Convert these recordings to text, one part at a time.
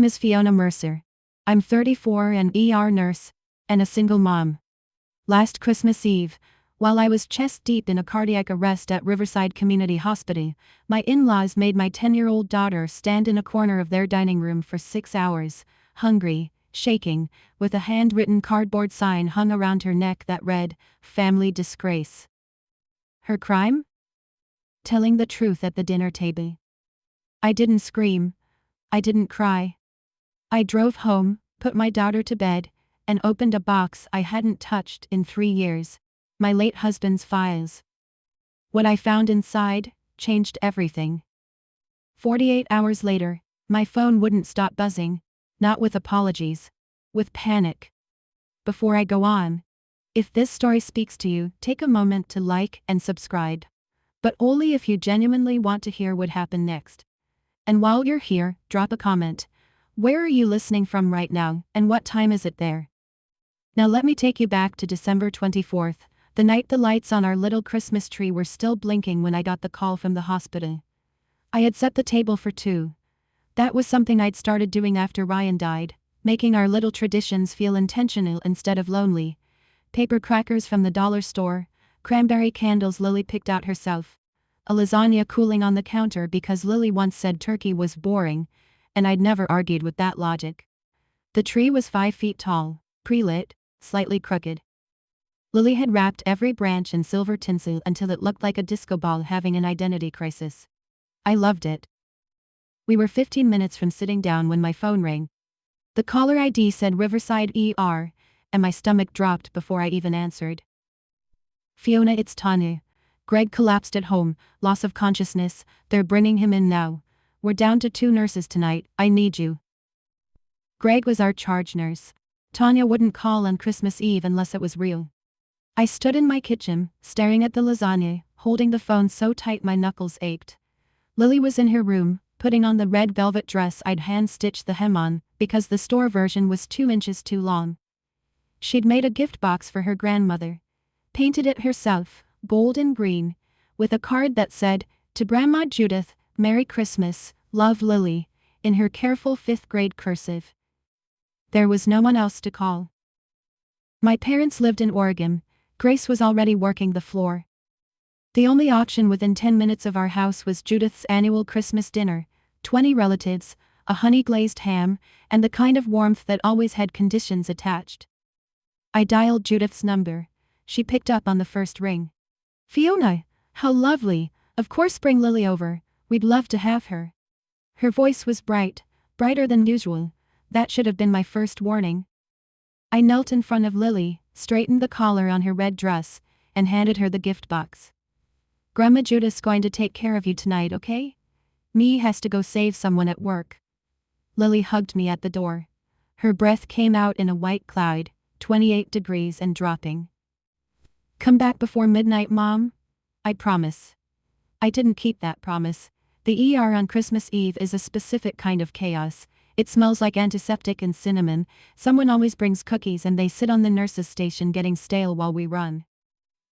is Fiona Mercer. I'm 34, an ER nurse, and a single mom. Last Christmas Eve, while I was chest deep in a cardiac arrest at Riverside Community Hospital, my in-laws made my 10-year-old daughter stand in a corner of their dining room for 6 hours, hungry, shaking, with a handwritten cardboard sign hung around her neck that read, "Family Disgrace." Her crime? Telling the truth at the dinner table. I didn't scream. I didn't cry. I drove home, put my daughter to bed, and opened a box I hadn't touched in 3 years. My late husband's files. What I found inside changed everything. 48 hours later, my phone wouldn't stop buzzing, not with apologies, with panic. Before I go on, if this story speaks to you, take a moment to like and subscribe. But only if you genuinely want to hear what happened next. And while you're here, drop a comment. Where are you listening from right now, and what time is it there? Now let me take you back to December 24th, the night the lights on our little Christmas tree were still blinking when I got the call from the hospital. I had set the table for 2. That was something I'd started doing after Ryan died, making our little traditions feel intentional instead of lonely. Paper crackers from the dollar store, cranberry candles Lily picked out herself, a lasagna cooling on the counter because Lily once said turkey was boring, and I'd never argued with that logic. The tree was 5 feet tall, pre-lit, slightly crooked. Lily had wrapped every branch in silver tinsel until it looked like a disco ball having an identity crisis. I loved it. We were 15 minutes from sitting down when my phone rang. The caller ID said Riverside ER, and my stomach dropped before I even answered. "Fiona, it's Tanya. Greg collapsed at home, loss of consciousness, they're bringing him in now. We're down to 2 nurses tonight, I need you." Greg was our charge nurse. Tanya wouldn't call on Christmas Eve unless it was real. I stood in my kitchen, staring at the lasagna, holding the phone so tight my knuckles ached. Lily was in her room, putting on the red velvet dress I'd hand-stitched the hem on, because the store version was 2 inches too long. She'd made a gift box for her grandmother. Painted it herself, gold and green, with a card that said, "To Grandma Judith, Merry Christmas, love Lily," in her careful 5th grade cursive. There was no one else to call. My parents lived in Oregon. Grace was already working the floor. The only option within 10 minutes of our house was Judith's annual Christmas dinner, 20 relatives, a honey-glazed ham, and the kind of warmth that always had conditions attached. I dialed Judith's number. She picked up on the first ring. "Fiona, how lovely, of course bring Lily over, we'd love to have her." Her voice was bright, brighter than usual. That should have been my first warning. I knelt in front of Lily, straightened the collar on her red dress, and handed her the gift box. "Grandma Judith's going to take care of you tonight, okay? Me has to go save someone at work." Lily hugged me at the door. Her breath came out in a white cloud, 28 degrees and dropping. "Come back before midnight, Mom? I promise." I didn't keep that promise. The ER on Christmas Eve is a specific kind of chaos. It smells like antiseptic and cinnamon. Someone always brings cookies and they sit on the nurse's station getting stale while we run.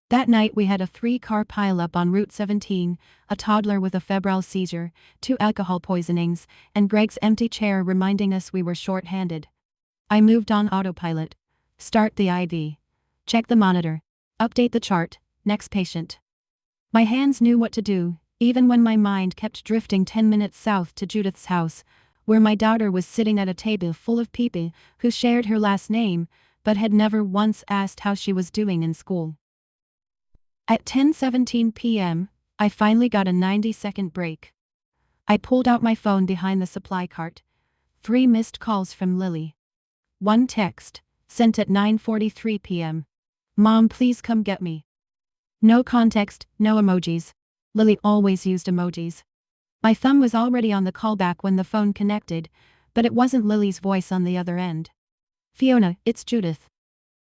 That night we had a 3-car pileup on Route 17, a toddler with a febrile seizure, 2 alcohol poisonings, and Greg's empty chair reminding us we were short-handed. I moved on autopilot. Start the IV. Check the monitor. Update the chart. Next patient. My hands knew what to do, even when my mind kept drifting 10 minutes south to Judith's house, where my daughter was sitting at a table full of people who shared her last name, but had never once asked how she was doing in school. At 10:17 p.m., I finally got a 90-second break. I pulled out my phone behind the supply cart. 3 missed calls from Lily. 1 text, sent at 9:43 p.m. "Mom, please come get me." No context, no emojis. Lily always used emojis. My thumb was already on the callback when the phone connected, but it wasn't Lily's voice on the other end. "Fiona, it's Judith."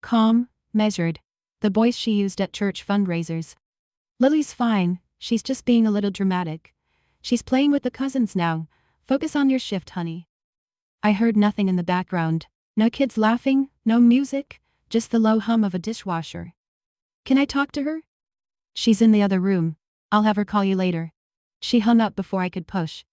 Calm, measured. The voice she used at church fundraisers. "Lily's fine, she's just being a little dramatic. She's playing with the cousins now. Focus on your shift, honey." I heard nothing in the background. No kids laughing, no music, just the low hum of a dishwasher. "Can I talk to her?" "She's in the other room. I'll have her call you later." She hung up before I could push.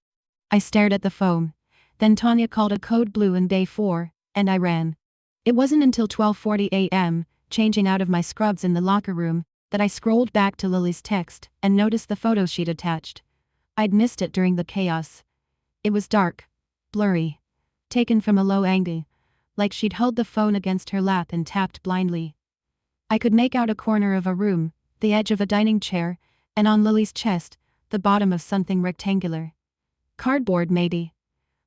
I stared at the phone. Then Tanya called a code blue in day 4, and I ran. It wasn't until 12:40 a.m., changing out of my scrubs in the locker room, that I scrolled back to Lily's text and noticed the photo she'd attached. I'd missed it during the chaos. It was dark, blurry, taken from a low angle, like she'd held the phone against her lap and tapped blindly. I could make out a corner of a room, the edge of a dining chair, and on Lily's chest, the bottom of something rectangular. Cardboard maybe.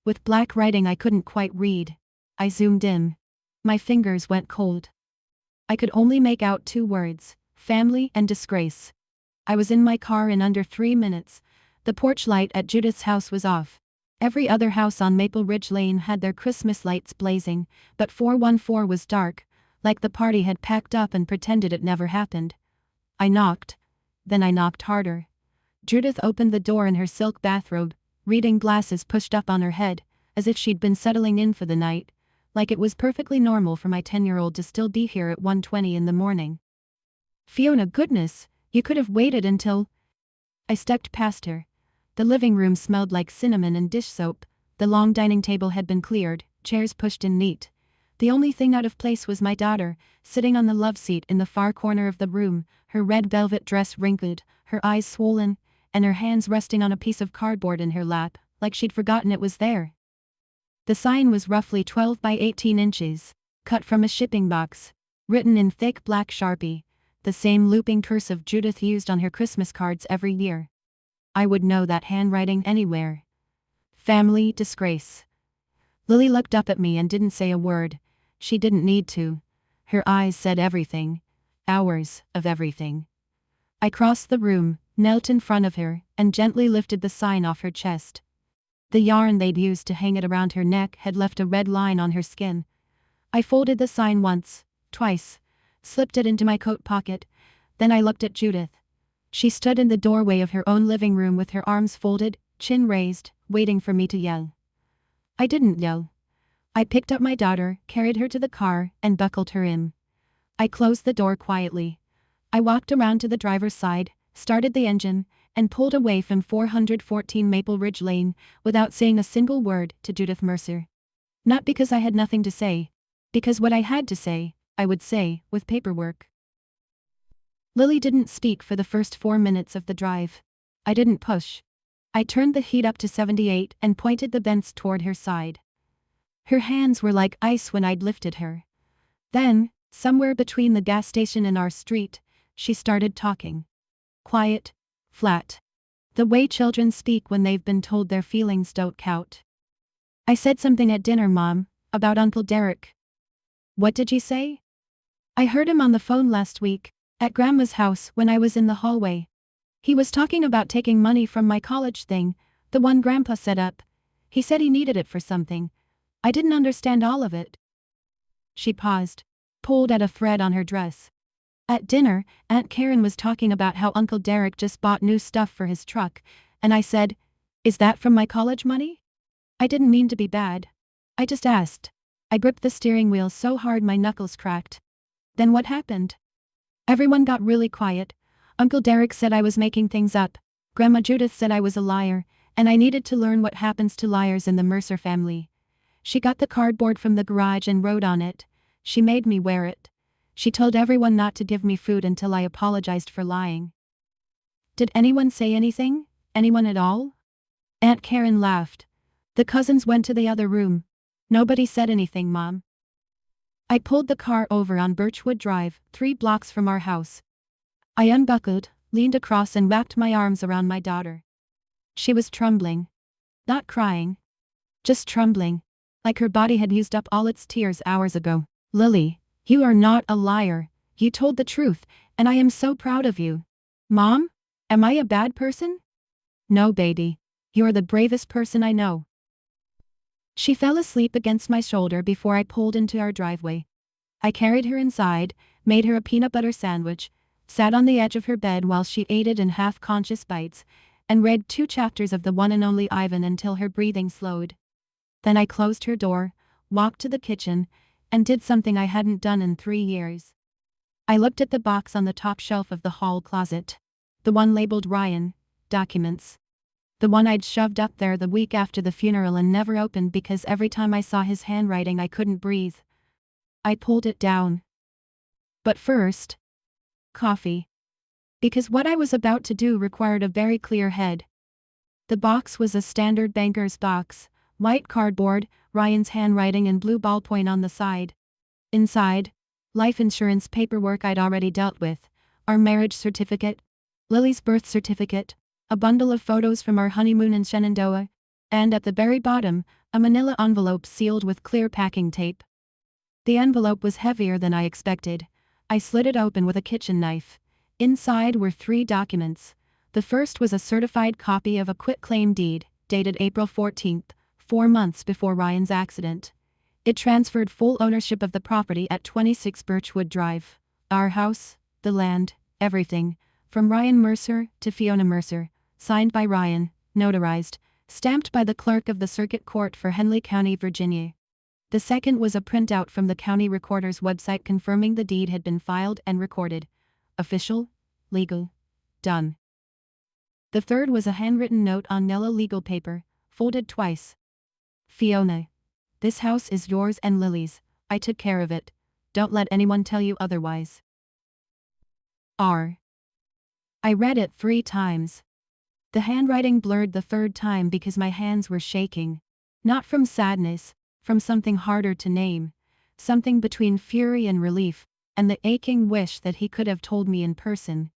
With black writing I couldn't quite read. I zoomed in. My fingers went cold. I could only make out 2 words, family and disgrace. I was in my car in under 3 minutes. The porch light at Judith's house was off. Every other house on Maple Ridge Lane had their Christmas lights blazing, but 414 was dark, like the party had packed up and pretended it never happened. I knocked. Then I knocked harder. Judith opened the door in her silk bathrobe, reading glasses pushed up on her head, as if she'd been settling in for the night, like it was perfectly normal for my 10-year-old to still be here at 1:20 in the morning. Fiona, goodness, you could have waited until... I stepped past her. The living room smelled like cinnamon and dish soap. The long dining table had been cleared, chairs pushed in neat. The only thing out of place was my daughter, sitting on the love seat in the far corner of the room, her red velvet dress wrinkled, her eyes swollen, and her hands resting on a piece of cardboard in her lap, like she'd forgotten it was there. The sign was roughly 12 by 18 inches, cut from a shipping box, written in thick black Sharpie, the same looping cursive Judith used on her Christmas cards every year. I would know that handwriting anywhere. Family disgrace. Lily looked up at me and didn't say a word. She didn't need to. Her eyes said everything. Hours of everything. I crossed the room, knelt in front of her, and gently lifted the sign off her chest. The yarn they'd used to hang it around her neck had left a red line on her skin. I folded the sign once, twice, slipped it into my coat pocket, then I looked at Judith. She stood in the doorway of her own living room with her arms folded, chin raised, waiting for me to yell. I didn't yell. I picked up my daughter, carried her to the car, and buckled her in. I closed the door quietly. I walked around to the driver's side, started the engine, and pulled away from 414 Maple Ridge Lane without saying a single word to Judith Mercer. Not because I had nothing to say, because what I had to say, I would say, with paperwork. Lily didn't speak for the first 4 minutes of the drive. I didn't push. I turned the heat up to 78 and pointed the Benz toward her side. Her hands were like ice when I'd lifted her. Then, somewhere between the gas station and our street, she started talking. Quiet, flat. The way children speak when they've been told their feelings don't count. I said something at dinner, Mom, about Uncle Derek. What did you say? I heard him on the phone last week, at Grandma's house when I was in the hallway. He was talking about taking money from my college thing, the one Grandpa set up. He said he needed it for something. I didn't understand all of it. She paused, pulled at a thread on her dress. At dinner, Aunt Karen was talking about how Uncle Derek just bought new stuff for his truck, and I said, "Is that from my college money?" I didn't mean to be bad. I just asked. I gripped the steering wheel so hard my knuckles cracked. Then what happened? Everyone got really quiet. Uncle Derek said I was making things up. Grandma Judith said I was a liar, and I needed to learn what happens to liars in the Mercer family. She got the cardboard from the garage and wrote on it. She made me wear it. She told everyone not to give me food until I apologized for lying. Did anyone say anything? Anyone at all? Aunt Karen laughed. The cousins went to the other room. Nobody said anything, Mom. I pulled the car over on Birchwood Drive, 3 blocks from our house. I unbuckled, leaned across and wrapped my arms around my daughter. She was trembling. Not crying. Just trembling. Like her body had used up all its tears hours ago. Lily, you are not a liar. You told the truth, and I am so proud of you. Mom? Am I a bad person? No, baby. You're the bravest person I know. She fell asleep against my shoulder before I pulled into our driveway. I carried her inside, made her a peanut butter sandwich, sat on the edge of her bed while she ate it in half-conscious bites, and read 2 chapters of The One and Only Ivan until her breathing slowed. Then I closed her door, walked to the kitchen, and did something I hadn't done in 3 years. I looked at the box on the top shelf of the hall closet. The one labeled Ryan, documents. The one I'd shoved up there the week after the funeral and never opened because every time I saw his handwriting I couldn't breathe. I pulled it down. But first, coffee. Because what I was about to do required a very clear head. The box was a standard banker's box, white cardboard, Ryan's handwriting and blue ballpoint on the side. Inside, life insurance paperwork I'd already dealt with, our marriage certificate, Lily's birth certificate, a bundle of photos from our honeymoon in Shenandoah, and at the very bottom, a manila envelope sealed with clear packing tape. The envelope was heavier than I expected. I slid it open with a kitchen knife. Inside were 3 documents. The first was a certified copy of a quitclaim deed, dated April 14th, 4 months before Ryan's accident. It transferred full ownership of the property at 26 Birchwood Drive. Our house, the land, everything, from Ryan Mercer to Fiona Mercer, signed by Ryan, notarized, stamped by the clerk of the Circuit Court for Henley County, Virginia. The second was a printout from the county recorder's website confirming the deed had been filed and recorded. Official, legal, done. The third was a handwritten note on yellow legal paper, folded twice. Fiona. This house is yours and Lily's. I took care of it. Don't let anyone tell you otherwise. R. I read it 3 times. The handwriting blurred the 3rd time because my hands were shaking. Not from sadness, from something harder to name. Something between fury and relief, and the aching wish that he could have told me in person.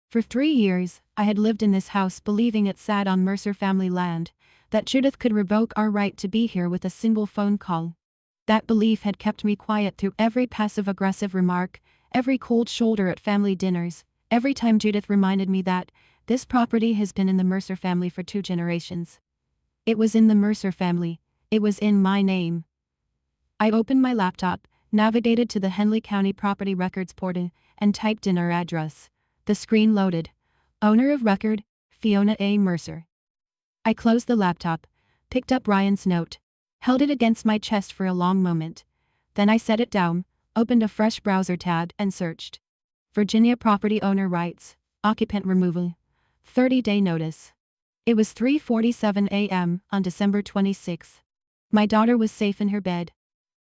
For 3 years, I had lived in this house believing it sat on Mercer family land, that Judith could revoke our right to be here with a single phone call. That belief had kept me quiet through every passive-aggressive remark, every cold shoulder at family dinners, every time Judith reminded me that this property has been in the Mercer family for 2 generations. It was in the Mercer family. It was in my name. I opened my laptop, navigated to the Henley County Property Records portal, and typed in our address. The screen loaded. Owner of record, Fiona A. Mercer. I closed the laptop, picked up Ryan's note, held it against my chest for a long moment. Then I set it down, opened a fresh browser tab and searched. Virginia property owner rights, occupant removal, 30-day notice. It was 3:47 a.m. on December 26. My daughter was safe in her bed.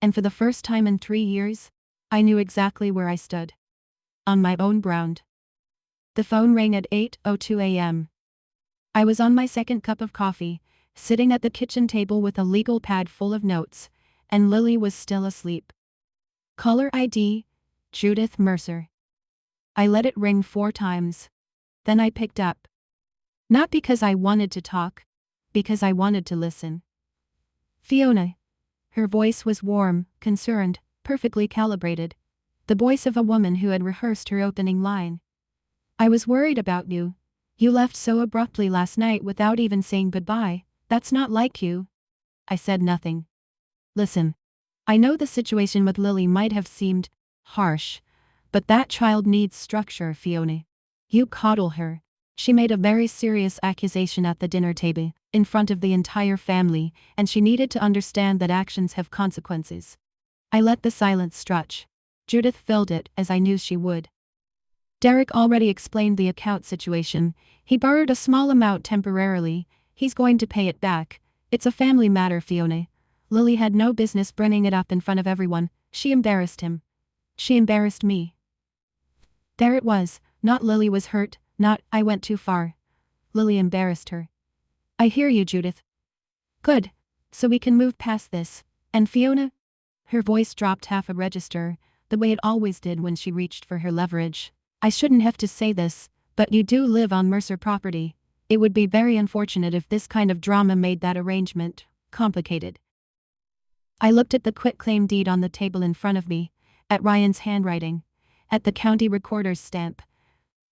And for the first time in 3 years, I knew exactly where I stood. On my own ground. The phone rang at 8:02 a.m. I was on my 2nd cup of coffee, sitting at the kitchen table with a legal pad full of notes, and Lily was still asleep. Caller ID, Judith Mercer. I let it ring 4 times. Then I picked up. Not because I wanted to talk, because I wanted to listen. Fiona. Her voice was warm, concerned, perfectly calibrated. The voice of a woman who had rehearsed her opening line. I was worried about you. You left so abruptly last night without even saying goodbye. That's not like you. I said nothing. Listen. I know the situation with Lily might have seemed harsh, but that child needs structure, Fiona. You coddle her. She made a very serious accusation at the dinner table, in front of the entire family, and she needed to understand that actions have consequences. I let the silence stretch. Judith filled it, as I knew she would. Derek already explained the account situation. He borrowed a small amount temporarily. He's going to pay it back. It's a family matter, Fiona. Lily had no business bringing it up in front of everyone. She embarrassed him. She embarrassed me. There it was. Not Lily was hurt, not I went too far. Lily embarrassed her. I hear you, Judith. Good. So we can move past this. And Fiona? Her voice dropped half a register, the way it always did when she reached for her leverage. I shouldn't have to say this, but you do live on Mercer property. It would be very unfortunate if this kind of drama made that arrangement complicated. I looked at the quitclaim deed on the table in front of me, at Ryan's handwriting, at the county recorder's stamp.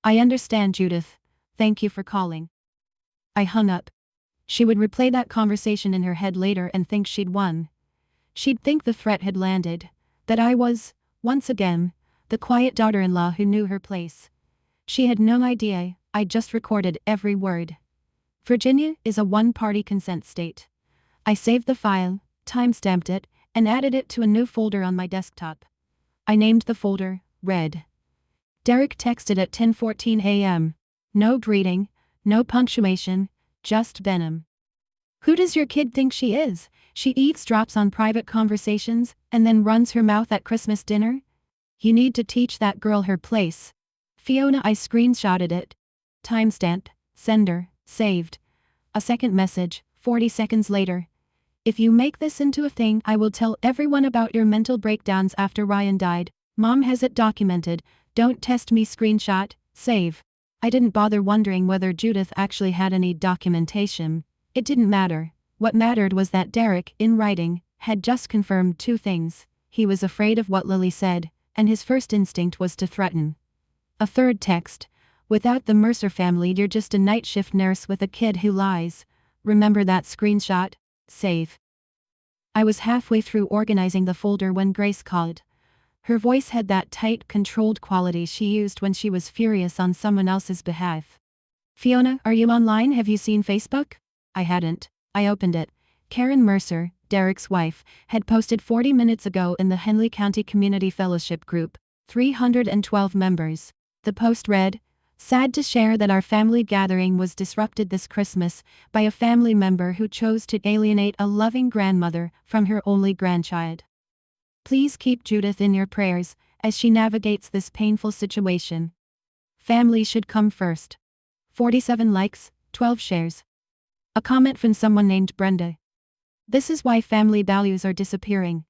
I understand, Judith. Thank you for calling. I hung up. She would replay that conversation in her head later and think she'd won. She'd think the threat had landed, that I was, once again, the quiet daughter-in-law who knew her place. She had no idea I just recorded every word. Virginia is a one-party consent state. I saved the file, time-stamped it, and added it to a new folder on my desktop. I named the folder, Red. Derek texted at 10:14 a.m. No greeting, no punctuation, Just venom. Who does your kid think she is? She eavesdrops on private conversations and then runs her mouth at Christmas dinner? You need to teach that girl her place. Fiona, I screenshotted it. Timestamp, sender, saved. A second message, 40 seconds later. If you make this into a thing, I will tell everyone about your mental breakdowns after Ryan died. Mom has it documented. Don't test me. Screenshot, save. I didn't bother wondering whether Judith actually had any documentation. It didn't matter. What mattered was that Derek, in writing, had just confirmed two things. He was afraid of what Lily said, and his first instinct was to threaten. A third text. Without the Mercer family, you're just a night shift nurse with a kid who lies. Remember that? Screenshot, save. I was halfway through organizing the folder when Grace called. Her voice had that tight, controlled quality she used when she was furious on someone else's behalf. Fiona, are you online? Have you seen Facebook? I hadn't. I opened it. Karen Mercer, Derek's wife, had posted 40 minutes ago in the Henley County Community Fellowship Group, 312 members. The post read, "Sad to share that our family gathering was disrupted this Christmas by a family member who chose to alienate a loving grandmother from her only grandchild. Please keep Judith in your prayers as she navigates this painful situation. Family should come first." 47 likes, 12 shares. A comment from someone named Brenda. This is why family values are disappearing.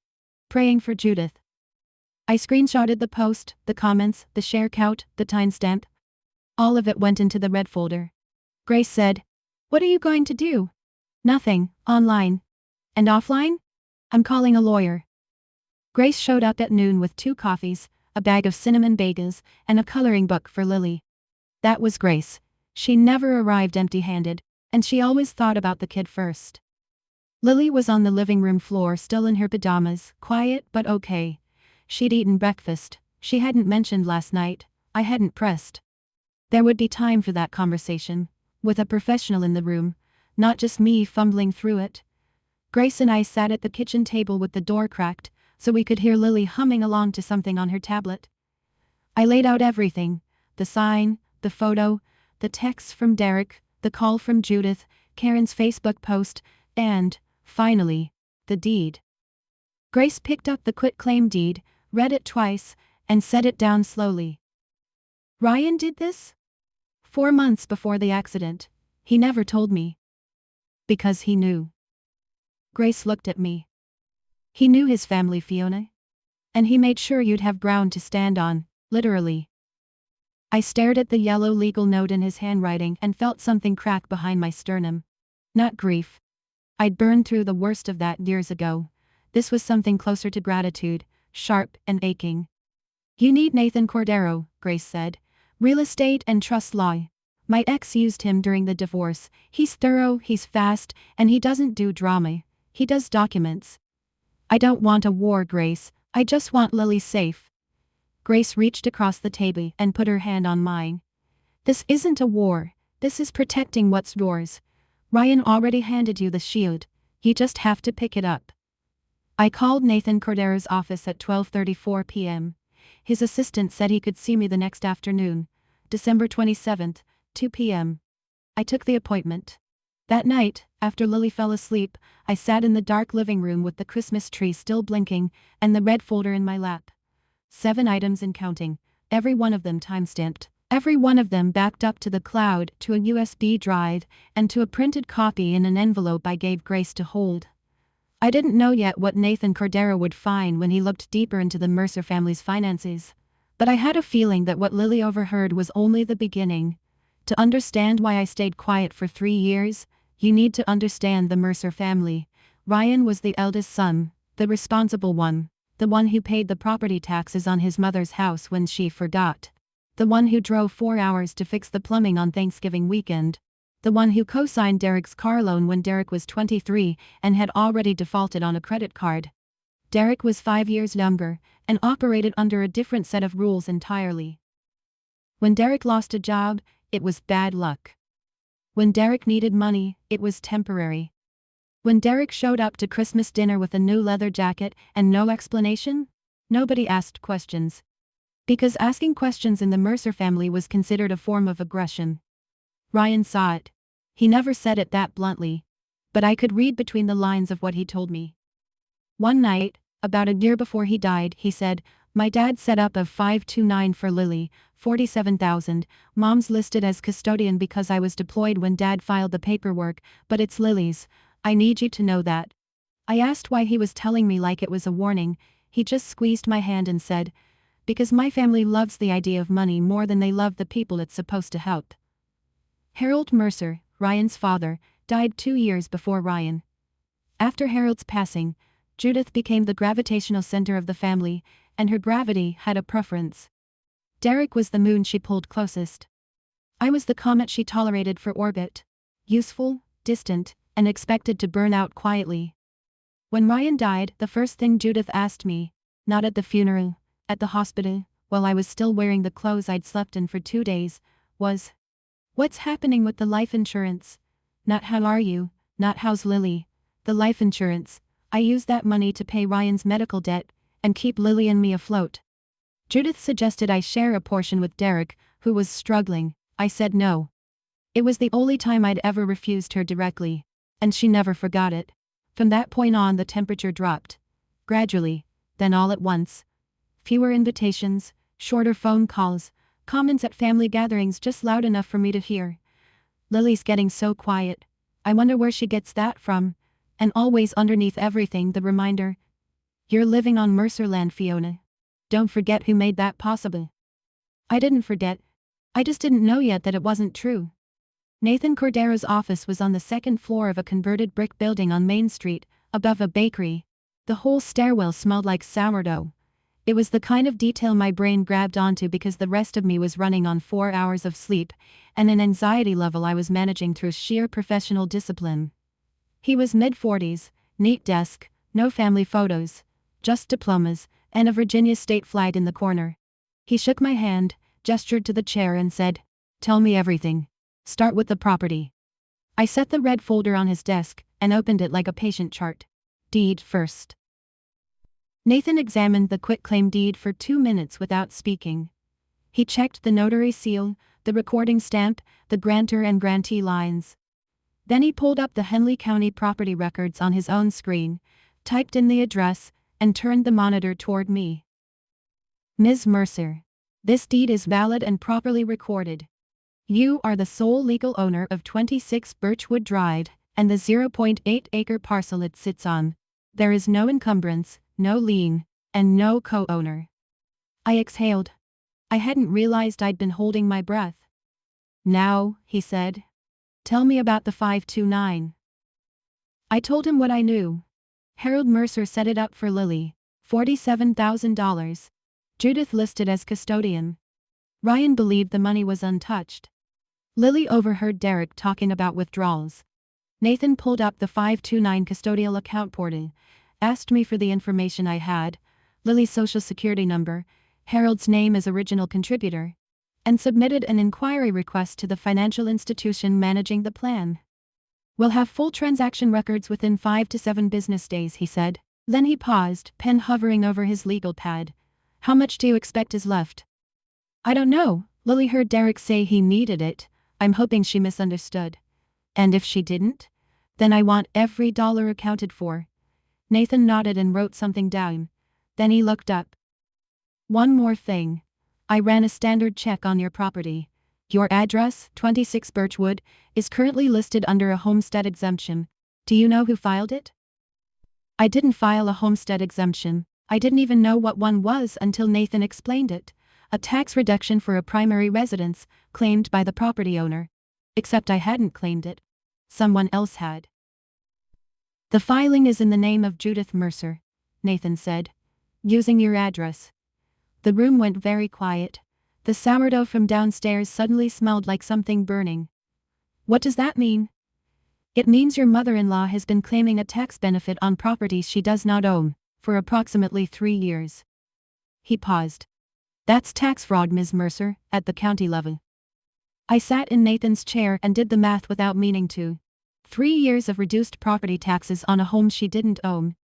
Praying for Judith. I screenshotted the post, the comments, the share count, the timestamp. All of it went into the red folder. Grace said, "What are you going to do?" "Nothing, online." "And offline?" "I'm calling a lawyer." Grace showed up at noon with 2 coffees, a bag of cinnamon bagels, and a coloring book for Lily. That was Grace. She never arrived empty-handed, and she always thought about the kid first. Lily was on the living room floor still in her pajamas, quiet but okay. She'd eaten breakfast. She hadn't mentioned last night. I hadn't pressed. There would be time for that conversation, with a professional in the room, not just me fumbling through it. Grace and I sat at the kitchen table with the door cracked, so we could hear Lily humming along to something on her tablet. I laid out everything: the sign, the photo, the text from Derek, the call from Judith, Karen's Facebook post, and, finally, the deed. Grace picked up the quitclaim deed, read it twice, and set it down slowly. Ryan did this? 4 months before the accident. He never told me. Because he knew. Grace looked at me. He knew his family, Fiona. And he made sure you'd have ground to stand on, literally. I stared at the yellow legal note in his handwriting and felt something crack behind my sternum. Not grief. I'd burned through the worst of that years ago. This was something closer to gratitude, sharp and aching. You need Nathan Cordero, Grace said. Real estate and trust law. My ex used him during the divorce. He's thorough, he's fast, and he doesn't do drama. He does documents. I don't want a war, Grace. I just want Lily safe. Grace reached across the table and put her hand on mine. This isn't a war. This is protecting what's yours. Ryan already handed you the shield. You just have to pick it up. I called Nathan Cordero's office at 12:34 p.m. His assistant said he could see me the next afternoon, December 27th, 2 p.m. I took the appointment. That night, after Lily fell asleep, I sat in the dark living room with the Christmas tree still blinking and the red folder in my lap. 7 items and counting, every one of them time-stamped, every one of them backed up to the cloud, to a USB drive, and to a printed copy in an envelope I gave Grace to hold. I didn't know yet what Nathan Cordero would find when he looked deeper into the Mercer family's finances. But I had a feeling that what Lily overheard was only the beginning. To understand why I stayed quiet for 3 years, you need to understand the Mercer family. Ryan was the eldest son, the responsible one. The one who paid the property taxes on his mother's house when she forgot. The one who drove 4 hours to fix the plumbing on Thanksgiving weekend. The one who co-signed Derek's car loan when Derek was 23 and had already defaulted on a credit card. Derek was 5 years younger and operated under a different set of rules entirely. When Derek lost a job, it was bad luck. When Derek needed money, it was temporary. When Derek showed up to Christmas dinner with a new leather jacket and no explanation, nobody asked questions. Because asking questions in the Mercer family was considered a form of aggression. Ryan saw it. He never said it that bluntly, but I could read between the lines of what he told me. One night, about a year before he died, he said, "My dad set up a 529 for Lily, 47,000, mom's listed as custodian because I was deployed when dad filed the paperwork, but it's Lily's, I need you to know that." I asked why he was telling me like it was a warning. He just squeezed my hand and said, "Because my family loves the idea of money more than they love the people it's supposed to help." Harold Mercer, Ryan's father, died 2 years before Ryan. After Harold's passing, Judith became the gravitational center of the family, and her gravity had a preference. Derek was the moon she pulled closest. I was the comet she tolerated for orbit. Useful, distant, and expected to burn out quietly. When Ryan died, the first thing Judith asked me, not at the funeral, at the hospital, while I was still wearing the clothes I'd slept in for 2 days, was, "What's happening with the life insurance?" Not "how are you," not "how's Lily?" The life insurance. I used that money to pay Ryan's medical debt and keep Lily and me afloat. Judith suggested I share a portion with Derek, who was struggling. I said no. It was the only time I'd ever refused her directly, and she never forgot it. From that point on, the temperature dropped. Gradually, then all at once. Fewer invitations, shorter phone calls, comments at family gatherings just loud enough for me to hear. "Lily's getting so quiet. I wonder where she gets that from." And always underneath everything, the reminder, "You're living on Mercerland, Fiona. Don't forget who made that possible." I didn't forget. I just didn't know yet that it wasn't true. Nathan Cordero's office was on the second floor of a converted brick building on Main Street, above a bakery. The whole stairwell smelled like sourdough. It was the kind of detail my brain grabbed onto because the rest of me was running on 4 hours of sleep, and an anxiety level I was managing through sheer professional discipline. He was mid-40s, neat desk, no family photos, just diplomas, and a Virginia state flag in the corner. He shook my hand, gestured to the chair and said, "Tell me everything. Start with the property." I set the red folder on his desk and opened it like a patient chart. "Deed first." Nathan examined the quitclaim deed for 2 minutes without speaking. He checked the notary seal, the recording stamp, the grantor and grantee lines. Then he pulled up the Henley County property records on his own screen, typed in the address, and turned the monitor toward me. "Ms. Mercer, this deed is valid and properly recorded. You are the sole legal owner of 26 Birchwood Drive and the 0.8-acre parcel it sits on. There is no encumbrance, no lien, and no co-owner." I exhaled. I hadn't realized I'd been holding my breath. "Now," he said, "tell me about the 529. I told him what I knew. Harold Mercer set it up for Lily, $47,000. Judith listed as custodian. Ryan believed the money was untouched. Lily overheard Derek talking about withdrawals. Nathan pulled up the 529 custodial account portal, asked me for the information I had, Lily's social security number, Harold's name as original contributor, and submitted an inquiry request to the financial institution managing the plan. "We'll have full transaction records within 5 to 7 business days," he said. Then he paused, pen hovering over his legal pad. "How much do you expect is left?" "I don't know." Lily heard Derek say he needed it. I'm hoping she misunderstood. "And if she didn't? Then I want every dollar accounted for." Nathan nodded and wrote something down. Then he looked up. "One more thing. I ran a standard check on your property. Your address, 26 Birchwood, is currently listed under a homestead exemption. Do you know who filed it?" I didn't file a homestead exemption. I didn't even know what one was until Nathan explained it. A tax reduction for a primary residence, claimed by the property owner. Except I hadn't claimed it. Someone else had. "The filing is in the name of Judith Mercer," Nathan said. "Using your address." The room went very quiet. The sourdough from downstairs suddenly smelled like something burning. "What does that mean?" "It means your mother-in-law has been claiming a tax benefit on properties she does not own, for approximately 3 years. He paused. "That's tax fraud, Ms. Mercer, at the county level." I sat in Nathan's chair and did the math without meaning to. 3 years of reduced property taxes on a home she didn't own.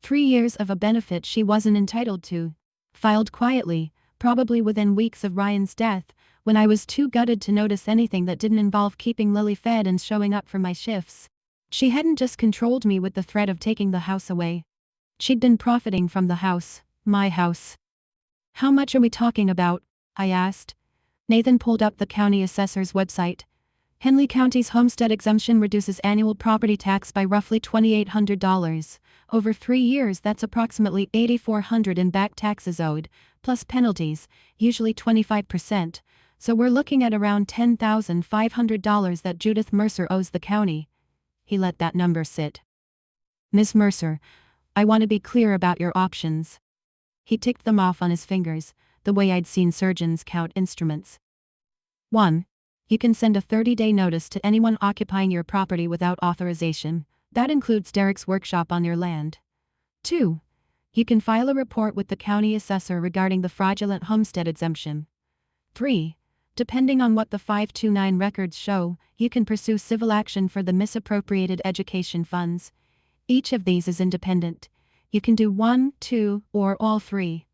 3 years of a benefit she wasn't entitled to. Filed quietly, probably within weeks of Ryan's death, when I was too gutted to notice anything that didn't involve keeping Lily fed and showing up for my shifts. She hadn't just controlled me with the threat of taking the house away. She'd been profiting from the house, my house. "How much are we talking about?" I asked. Nathan pulled up the county assessor's website. Henley County's homestead exemption reduces annual property tax by roughly $2,800. Over 3 years, that's approximately $8,400 in back taxes owed, plus penalties, usually 25%, so we're looking at around $10,500 that Judith Mercer owes the county. He let that number sit. "Miss Mercer, I want to be clear about your options." He ticked them off on his fingers, the way I'd seen surgeons count instruments. 1. You can send a 30-day notice to anyone occupying your property without authorization. That includes Derek's workshop on your land. 2. You can file a report with the county assessor regarding the fraudulent homestead exemption. 3. Depending on what the 529 records show, you can pursue civil action for the misappropriated education funds. Each of these is independent. You can do 1, 2, or all 3.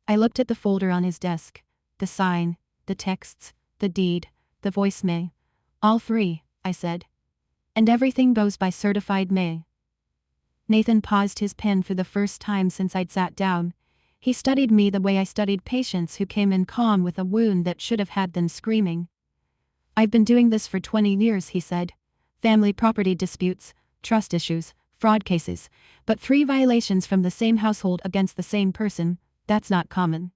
I looked at the folder on his desk. The sign, the texts, the deed, the voicemail. "All 3, I said. "And everything goes by certified mail." Nathan paused his pen for the first time since I'd sat down. He studied me the way I studied patients who came in calm with a wound that should have had them screaming. "I've been doing this for 20 years, he said. "Family property disputes, trust issues, fraud cases, but 3 violations from the same household against the same person, that's not common."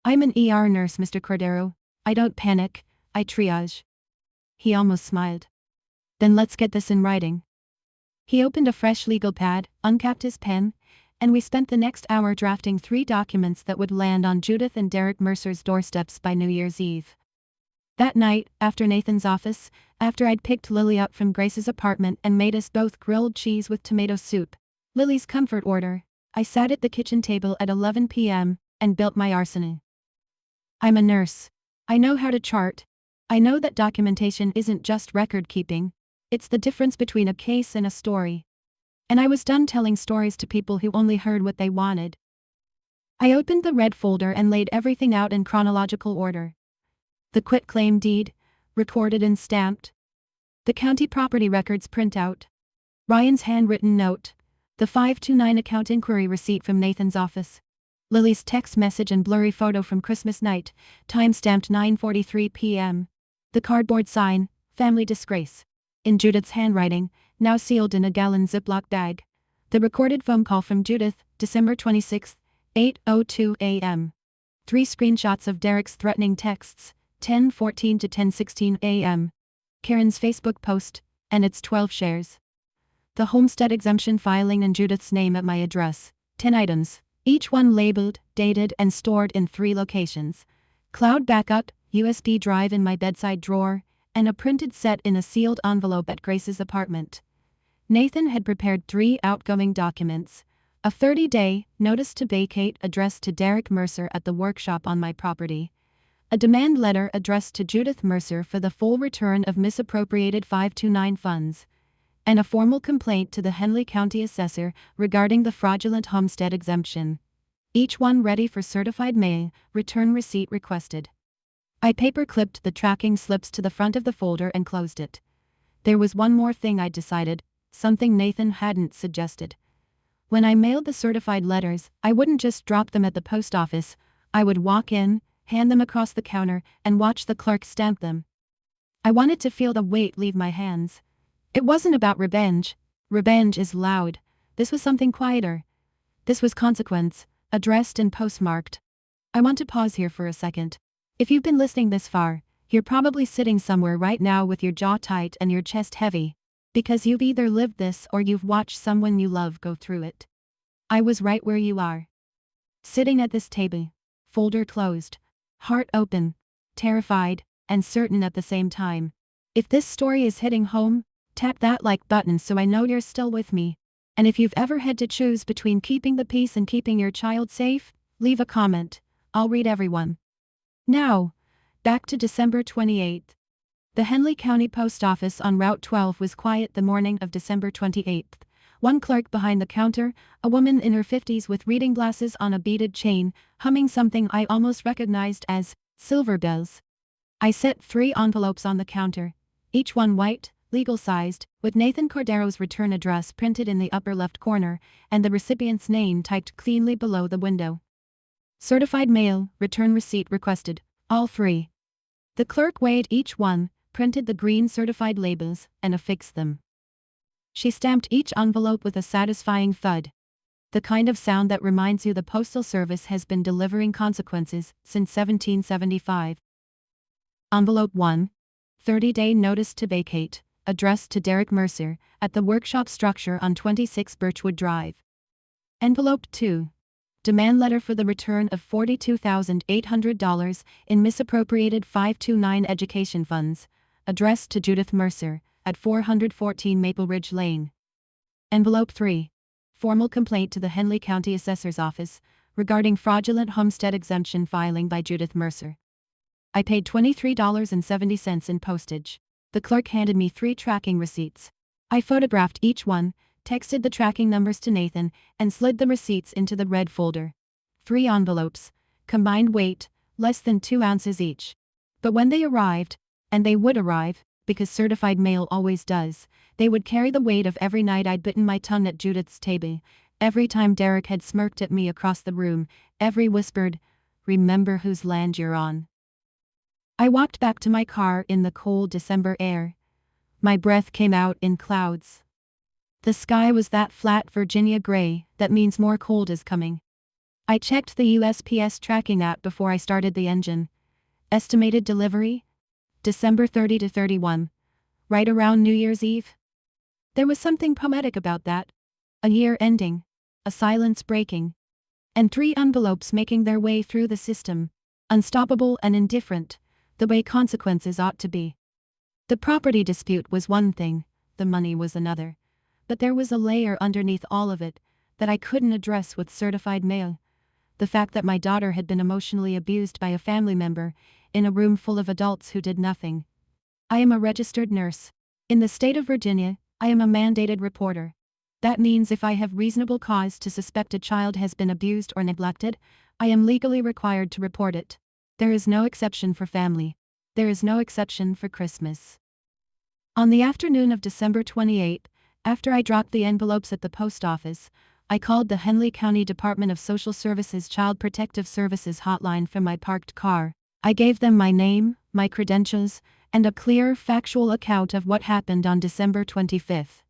"I'm an ER nurse, Mr. Cordero. I don't panic, I triage." He almost smiled. "Then let's get this in writing." He opened a fresh legal pad, uncapped his pen, and we spent the next hour drafting 3 documents that would land on Judith and Derek Mercer's doorsteps by New Year's Eve. That night, after Nathan's office, after I'd picked Lily up from Grace's apartment and made us both grilled cheese with tomato soup, Lily's comfort order, I sat at the kitchen table at 11 p.m. and built my arsenal. I'm a nurse. I know how to chart. I know that documentation isn't just record keeping. It's the difference between a case and a story. And I was done telling stories to people who only heard what they wanted. I opened the red folder and laid everything out in chronological order. The quitclaim deed, recorded and stamped. The county property records printout. Ryan's handwritten note. The 529 account inquiry receipt from Nathan's office. Lily's text message and blurry photo from Christmas night, time-stamped 9:43 p.m. The cardboard sign, family disgrace. In Judith's handwriting, now sealed in a gallon Ziploc bag. The recorded phone call from Judith, December 26, 8:02 a.m. 3 screenshots of Derek's threatening texts, 10:14 to 10:16 a.m. Karen's Facebook post, and its 12 shares. The homestead exemption filing and Judith's name at my address, 10 items, each one labeled, dated, and stored in 3 locations. Cloud backup, USB drive in my bedside drawer, and a printed set in a sealed envelope at Grace's apartment. Nathan had prepared 3 outgoing documents. A 30-day notice to vacate addressed to Derek Mercer at the workshop on my property. A demand letter addressed to Judith Mercer for the full return of misappropriated 529 funds. And a formal complaint to the Henley County Assessor regarding the fraudulent homestead exemption. Each one ready for certified mail, return receipt requested. I paper-clipped the tracking slips to the front of the folder and closed it. There was one more thing I'd decided, something Nathan hadn't suggested. When I mailed the certified letters, I wouldn't just drop them at the post office, I would walk in, hand them across the counter, and watch the clerk stamp them. I wanted to feel the weight leave my hands. It wasn't about revenge. Revenge is loud. This was something quieter. This was consequence, addressed and postmarked. I want to pause here for a second. If you've been listening this far, you're probably sitting somewhere right now with your jaw tight and your chest heavy, because you've either lived this or you've watched someone you love go through it. I was right where you are. Sitting at this table, folder closed, heart open, terrified, and certain at the same time. If this story is hitting home, tap that like button so I know you're still with me. And if you've ever had to choose between keeping the peace and keeping your child safe, leave a comment. I'll read everyone. Now, back to December 28th. The Henley County Post Office on Route 12 was quiet the morning of December 28th. One clerk behind the counter, a woman in her 50s with reading glasses on a beaded chain, humming something I almost recognized as Silver Bells, I set 3 envelopes on the counter, each one white, legal-sized, with Nathan Cordero's return address printed in the upper left corner, and the recipient's name typed cleanly below the window. Certified mail, return receipt requested, all 3. The clerk weighed each one, printed the green certified labels, and affixed them. She stamped each envelope with a satisfying thud. The kind of sound that reminds you the Postal Service has been delivering consequences since 1775. Envelope 1. 30-day notice to vacate, addressed to Derek Mercer, at the workshop structure on 26 Birchwood Drive. Envelope 2. Demand letter for the return of $42,800 in misappropriated 529 education funds, addressed to Judith Mercer, at 414 Maple Ridge Lane. Envelope 3. Formal complaint to the Henley County Assessor's Office, regarding fraudulent homestead exemption filing by Judith Mercer. I paid $23.70 in postage. The clerk handed me 3 tracking receipts. I photographed each one, texted the tracking numbers to Nathan, and slid the receipts into the red folder. 3 envelopes, combined weight, less than 2 ounces each. But when they arrived, and they would arrive, because certified mail always does, they would carry the weight of every night I'd bitten my tongue at Judith's table, every time Derek had smirked at me across the room, every whispered, "Remember whose land you're on." I walked back to my car in the cold December air. My breath came out in clouds. The sky was that flat Virginia gray that means more cold is coming. I checked the USPS tracking app before I started the engine. Estimated delivery? December 30 to 31. Right around New Year's Eve? There was something poetic about that. A year ending. A silence breaking. And 3 envelopes making their way through the system. Unstoppable and indifferent, the way consequences ought to be. The property dispute was one thing, the money was another. But there was a layer underneath all of it that I couldn't address with certified mail. The fact that my daughter had been emotionally abused by a family member in a room full of adults who did nothing. I am a registered nurse. In the state of Virginia, I am a mandated reporter. That means if I have reasonable cause to suspect a child has been abused or neglected, I am legally required to report it. There is no exception for family. There is no exception for Christmas. On the afternoon of December 28, after I dropped the envelopes at the post office, I called the Henley County Department of Social Services Child Protective Services hotline from my parked car. I gave them my name, my credentials, and a clear, factual account of what happened on December 25.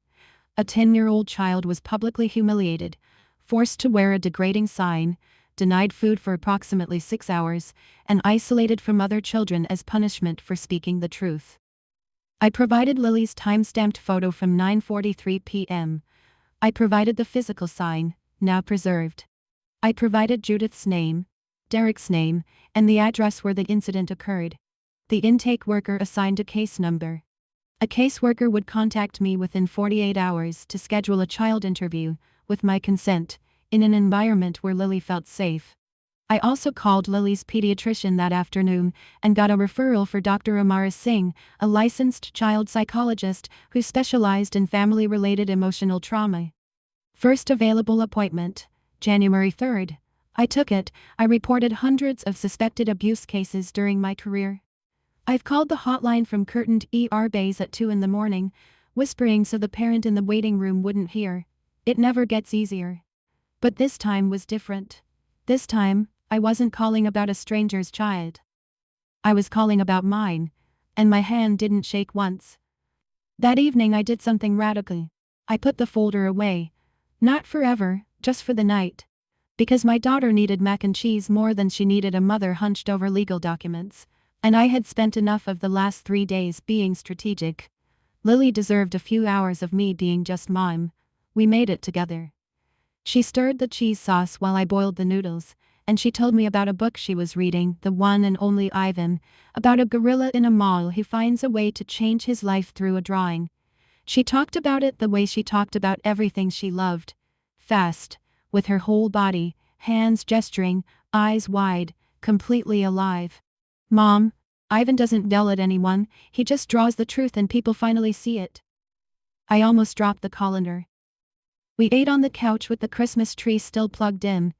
A 10-year-old child was publicly humiliated, forced to wear a degrading sign, denied food for approximately 6 hours, and isolated from other children as punishment for speaking the truth. I provided Lily's time-stamped photo from 9:43 p.m. I provided the physical sign, now preserved. I provided Judith's name, Derek's name, and the address where the incident occurred. The intake worker assigned a case number. A caseworker would contact me within 48 hours to schedule a child interview, with my consent, in an environment where Lily felt safe. I also called Lily's pediatrician that afternoon and got a referral for Dr. Amara Singh, a licensed child psychologist who specialized in family-related emotional trauma. First available appointment, January 3rd. I took it. I reported hundreds of suspected abuse cases during my career. I've called the hotline from curtained ER bays at 2 in the morning, whispering so the parent in the waiting room wouldn't hear. It never gets easier. But this time was different. This time, I wasn't calling about a stranger's child. I was calling about mine, and my hand didn't shake once. That evening I did something radical. I put the folder away. Not forever, just for the night. Because my daughter needed mac and cheese more than she needed a mother hunched over legal documents, and I had spent enough of the last 3 days being strategic. Lily deserved a few hours of me being just mom. We made it together. She stirred the cheese sauce while I boiled the noodles, and she told me about a book she was reading, The One and Only Ivan, about a gorilla in a mall who finds a way to change his life through a drawing. She talked about it the way she talked about everything she loved. Fast, with her whole body, hands gesturing, eyes wide, completely alive. Mom, Ivan doesn't yell at anyone, he just draws the truth and people finally see it. I almost dropped the colander. We ate on the couch with the Christmas tree still plugged in.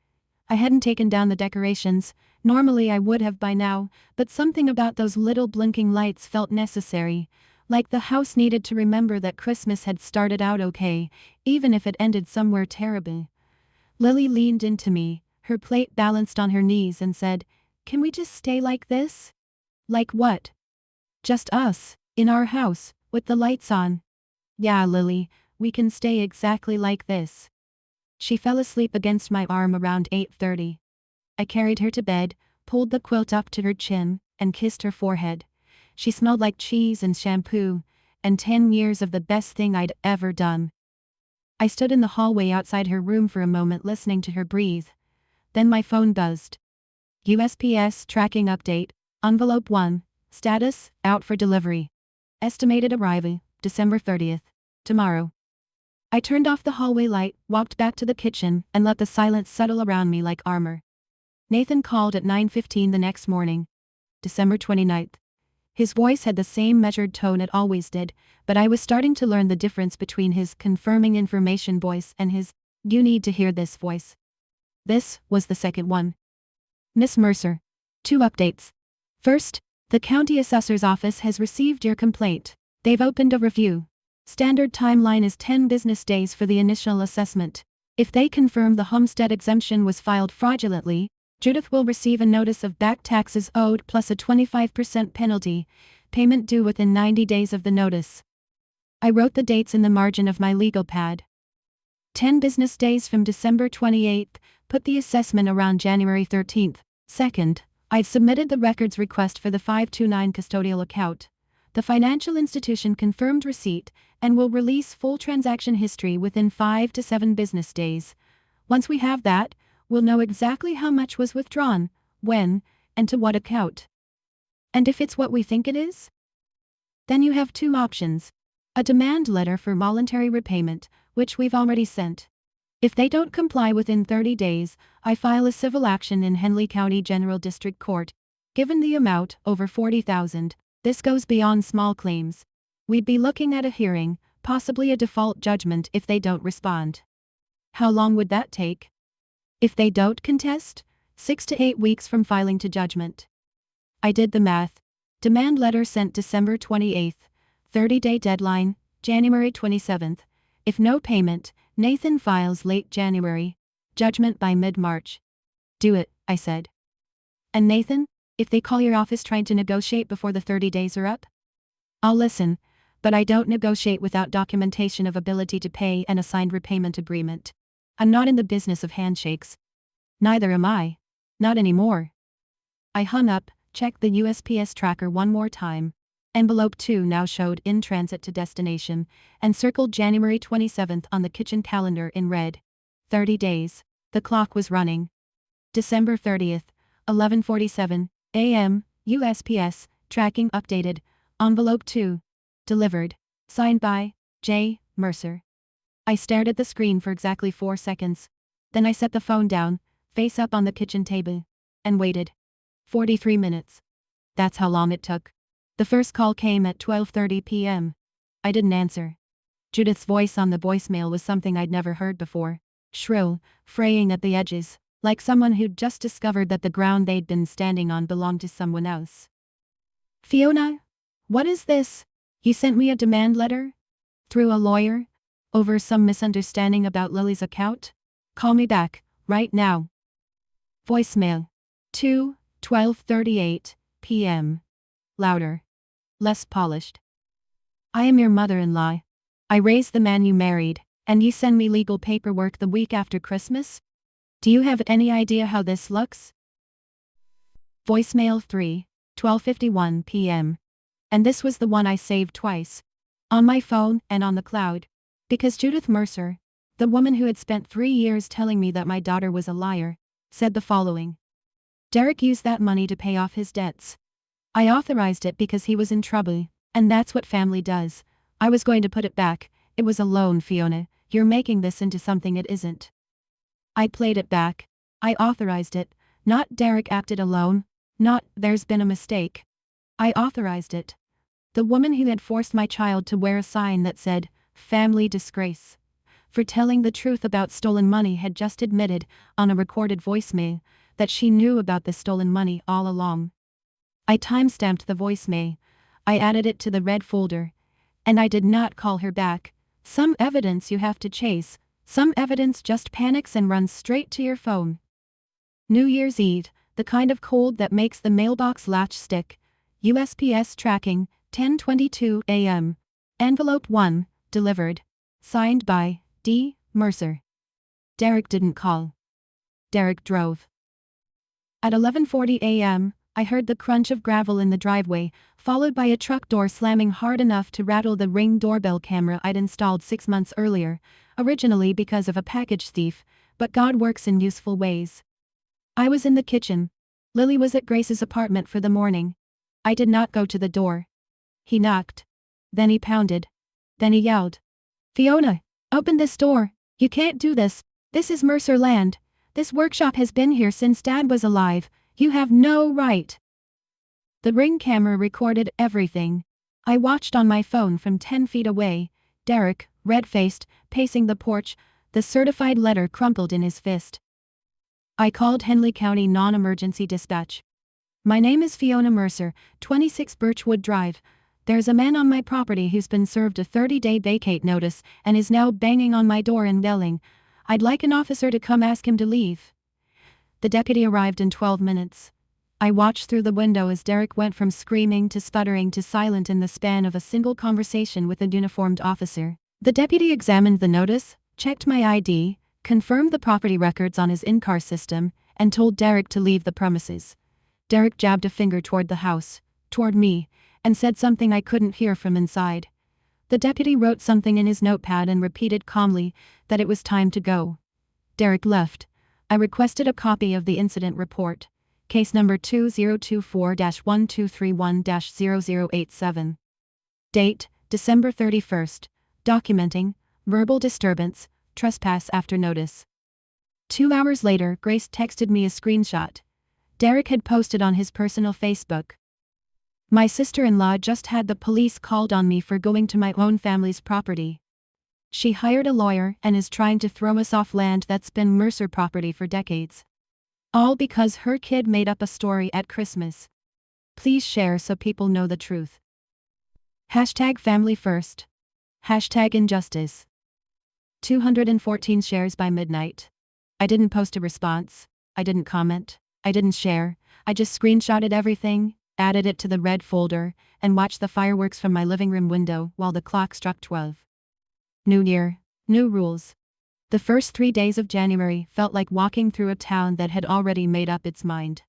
I hadn't taken down the decorations, Normally I would have by now, but something about those little blinking lights felt necessary. Like the house needed to remember that Christmas had started out okay, even if it ended somewhere terrible. Lily leaned into me, her plate balanced on her knees, and said, "Can we just stay like this?" "Like what?" "Just us, in our house, with the lights on." "Yeah, Lily, we can stay exactly like this." She fell asleep against my arm around 8:30. I carried her to bed, pulled the quilt up to her chin, and kissed her forehead. She smelled like cheese and shampoo, and 10 years of the best thing I'd ever done. I stood in the hallway outside her room for a moment listening to her breathe. Then my phone buzzed. USPS tracking update, envelope 1, status, out for delivery. Estimated arrival, December 30th, tomorrow. I turned off the hallway light, walked back to the kitchen, and let the silence settle around me like armor. Nathan called at 9:15 the next morning, December 29th. His voice had the same measured tone it always did, but I was starting to learn the difference between his confirming information voice and his, "You need to hear this" voice. This was the second one. "Miss Mercer. 2 updates. First, the county assessor's office has received your complaint. They've opened a review. Standard timeline is 10 business days for the initial assessment. If they confirm the homestead exemption was filed fraudulently, Judith will receive a notice of back taxes owed plus a 25% penalty, payment due within 90 days of the notice." I wrote the dates in the margin of my legal pad. 10 business days from December 28th, put the assessment around January 13th. Second, I'd submitted the records request for the 529 custodial account. The financial institution confirmed receipt and will release full transaction history within 5 to 7 business days. Once we have that, we'll know exactly how much was withdrawn, when, and to what account. And if it's what we think it is? Then you have 2 options. A demand letter for voluntary repayment, which we've already sent. If they don't comply within 30 days, I file a civil action in Henley County General District Court. Given the amount, over $40,000, this goes beyond small claims. We'd be looking at a hearing, possibly a default judgment if they don't respond. How long would that take? If they don't contest, 6 to 8 weeks from filing to judgment. I did the math. Demand letter sent December 28th. 30-day deadline, January 27th. If no payment, Nathan files late January. Judgment by mid-March. Do it, I said. And Nathan, if they call your office trying to negotiate before the 30 days are up? I'll listen, but I don't negotiate without documentation of ability to pay and a signed repayment agreement. I'm not in the business of handshakes. Neither am I. Not anymore. I hung up, checked the USPS tracker one more time. Envelope 2 now showed in transit to destination, and circled January 27th on the kitchen calendar in red. 30 days. The clock was running. December 30th, 11:47 a.m., USPS, tracking updated. Envelope 2. Delivered. Signed by J. Mercer. I stared at the screen for exactly 4 seconds. Then I set the phone down, face up on the kitchen table, and waited. 43 minutes. That's how long it took. The first call came at 12:30 p.m. I didn't answer. Judith's voice on the voicemail was something I'd never heard before. Shrill, fraying at the edges, like someone who'd just discovered that the ground they'd been standing on belonged to someone else. "Fiona? What is this? You sent me a demand letter? Through a lawyer? Over some misunderstanding about Lily's account? Call me back, right now." Voicemail. 12:38 p.m. Louder. Less polished. "I am your mother-in-law. I raised the man you married, and you send me legal paperwork the week after Christmas? Do you have any idea how this looks?" Voicemail 3, 12:51 p.m. And this was the one I saved twice. On my phone and on the cloud. Because Judith Mercer, the woman who had spent 3 years telling me that my daughter was a liar, said the following. Derek used that money to pay off his debts. I authorized it because he was in trouble, and that's what family does. I was going to put it back. It was a loan, Fiona. You're making this into something it isn't. I played it back. I authorized it. Not Derek acted alone. Not there's been a mistake. I authorized it. The woman who had forced my child to wear a sign that said, "Family disgrace." for telling the truth about stolen money, had just admitted, on a recorded voicemail, that she knew about the stolen money all along. I timestamped the voicemail. I added it to the red folder. And I did not call her back. Some evidence you have to chase. Some evidence just panics and runs straight to your phone. New Year's Eve, the kind of cold that makes the mailbox latch stick. USPS tracking, 10:22 a.m. Envelope 1, delivered. Signed by D. Mercer. Derek didn't call. Derek drove. At 11:40 a.m., I heard the crunch of gravel in the driveway, followed by a truck door slamming hard enough to rattle the Ring doorbell camera I'd installed 6 months earlier, originally because of a package thief, but God works in useful ways. I was in the kitchen. Lily was at Grace's apartment for the morning. I did not go to the door. He knocked. Then he pounded. Then he yelled. "Fiona, open this door. You can't do this. This is Mercer land. This workshop has been here since Dad was alive. You have no right." The Ring camera recorded everything. I watched on my phone from 10 feet away. Derek, red-faced, pacing the porch, the certified letter crumpled in his fist. I called Henley County Non-Emergency Dispatch. "My name is Fiona Mercer, 26 Birchwood Drive. There's a man on my property who's been served a 30-day vacate notice and is now banging on my door and yelling. I'd like an officer to come ask him to leave." The deputy arrived in 12 minutes. I watched through the window as Derek went from screaming to sputtering to silent in the span of a single conversation with a uniformed officer. The deputy examined the notice, checked my ID, confirmed the property records on his in-car system, and told Derek to leave the premises. Derek jabbed a finger toward the house, toward me, and said something I couldn't hear from inside. The deputy wrote something in his notepad and repeated calmly that it was time to go. Derek left. I requested a copy of the incident report. Case number 2024-1231-0087. Date, December 31st. Documenting, verbal disturbance, trespass after notice. 2 hours later, Grace texted me a screenshot. Derek had posted on his personal Facebook. "My sister-in-law just had the police called on me for going to my own family's property. She hired a lawyer and is trying to throw us off land that's been Mercer property for decades. All because her kid made up a story at Christmas. Please share so people know the truth. Hashtag family first. Hashtag injustice." 214 shares by midnight. I didn't post a response. I didn't comment. I didn't share. I just screenshotted everything, added it to the red folder, and watched the fireworks from my living room window while the clock struck 12. New Year, new rules. The first 3 days of January felt like walking through a town that had already made up its mind.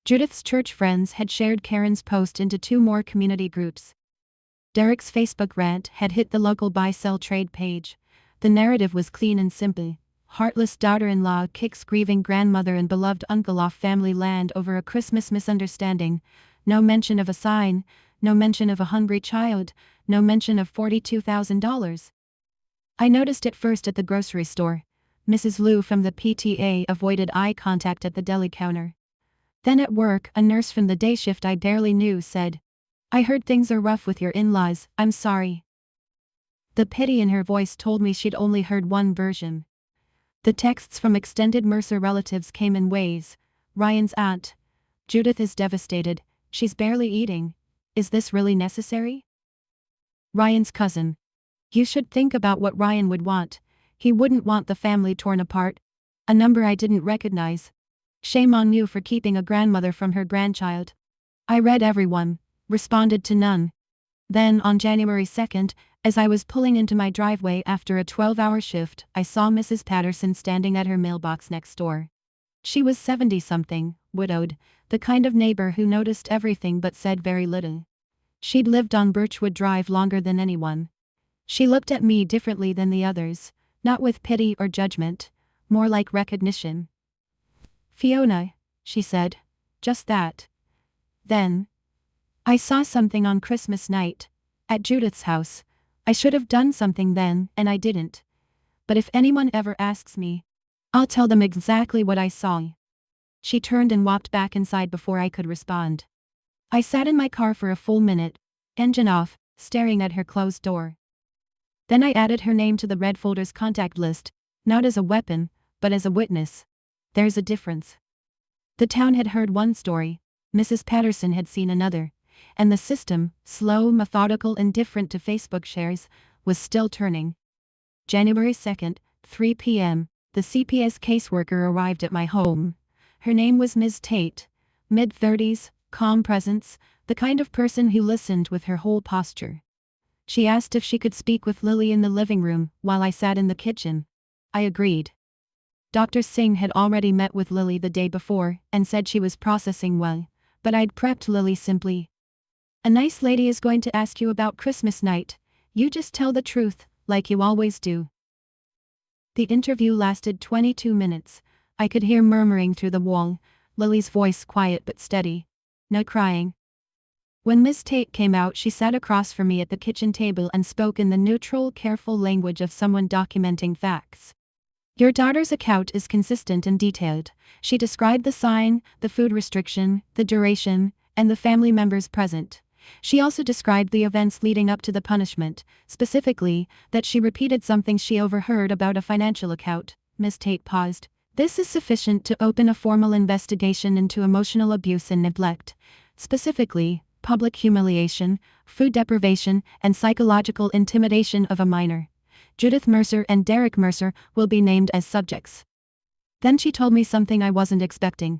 Judith's church friends had shared Karen's post into 2 more community groups. Derek's Facebook rant had hit the local buy-sell trade page. The narrative was clean and simple. Heartless daughter-in-law kicks grieving grandmother and beloved uncle off family land over a Christmas misunderstanding. No mention of a sign, no mention of a hungry child, no mention of $42,000. I noticed it first at the grocery store. Mrs. Liu from the PTA avoided eye contact at the deli counter. Then at work, a nurse from the day shift I barely knew said, "I heard things are rough with your in-laws, I'm sorry." The pity in her voice told me she'd only heard one version. The texts from extended Mercer relatives came in waves. Ryan's aunt. "Judith is devastated. She's barely eating. Is this really necessary?" Ryan's cousin. "You should think about what Ryan would want. He wouldn't want the family torn apart." A number I didn't recognize. "Shame on you for keeping a grandmother from her grandchild." I read everyone, responded to none. Then on January 2nd, as I was pulling into my driveway after a 12-hour shift, I saw Mrs. Patterson standing at her mailbox next door. She was 70-something, widowed, the kind of neighbor who noticed everything but said very little. She'd lived on Birchwood Drive longer than anyone. She looked at me differently than the others, not with pity or judgment, more like recognition. "Fiona," she said. Just that. Then, "I saw something on Christmas night. At Judith's house. I should have done something then, and I didn't. But if anyone ever asks me, I'll tell them exactly what I saw." She turned and walked back inside before I could respond. I sat in my car for a full minute, engine off, staring at her closed door. Then I added her name to the red folder's contact list, not as a weapon, but as a witness. There's a difference. The town had heard one story, Mrs. Patterson had seen another, and the system, slow, methodical, indifferent to Facebook shares, was still turning. January 2nd, 3 p.m., the CPS caseworker arrived at my home. Her name was Ms. Tate, mid-30s, calm presence, the kind of person who listened with her whole posture. She asked if she could speak with Lily in the living room while I sat in the kitchen. I agreed. Dr. Singh had already met with Lily the day before and said she was processing well, but I'd prepped Lily simply. A nice lady is going to ask you about Christmas night. You just tell the truth, like you always do. The interview lasted 22 minutes. I could hear murmuring through the wall, Lily's voice quiet but steady. No crying. When Miss Tate came out, she sat across from me at the kitchen table and spoke in the neutral, careful language of someone documenting facts. Your daughter's account is consistent and detailed. She described the sign, the food restriction, the duration, and the family members present. She also described the events leading up to the punishment, specifically, that she repeated something she overheard about a financial account. Miss Tate paused. This is sufficient to open a formal investigation into emotional abuse and neglect. Specifically, public humiliation, food deprivation, and psychological intimidation of a minor. Judith Mercer and Derek Mercer will be named as subjects. Then she told me something I wasn't expecting.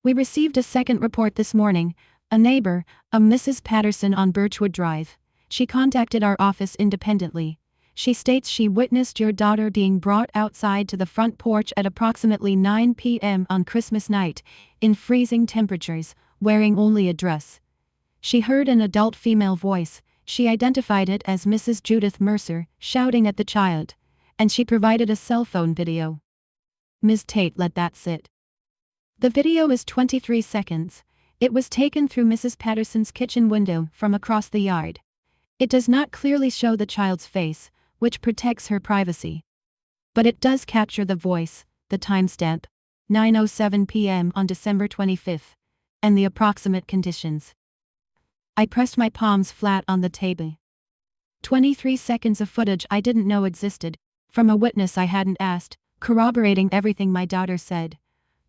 We received a second report this morning. A neighbor, a Mrs. Patterson on Birchwood Drive. She contacted our office independently. She states she witnessed your daughter being brought outside to the front porch at approximately 9 p.m. on Christmas night, in freezing temperatures, wearing only a dress. She heard an adult female voice. She identified it as Mrs. Judith Mercer, shouting at the child, and she provided a cell phone video. Ms. Tate let that sit. The video is 23 seconds. It was taken through Mrs. Patterson's kitchen window from across the yard. It does not clearly show the child's face, which protects her privacy. But it does capture the voice, the timestamp, 9:07 p.m. on December 25th, and the approximate conditions. I pressed my palms flat on the table. 23 seconds of footage I didn't know existed, from a witness I hadn't asked, corroborating everything my daughter said.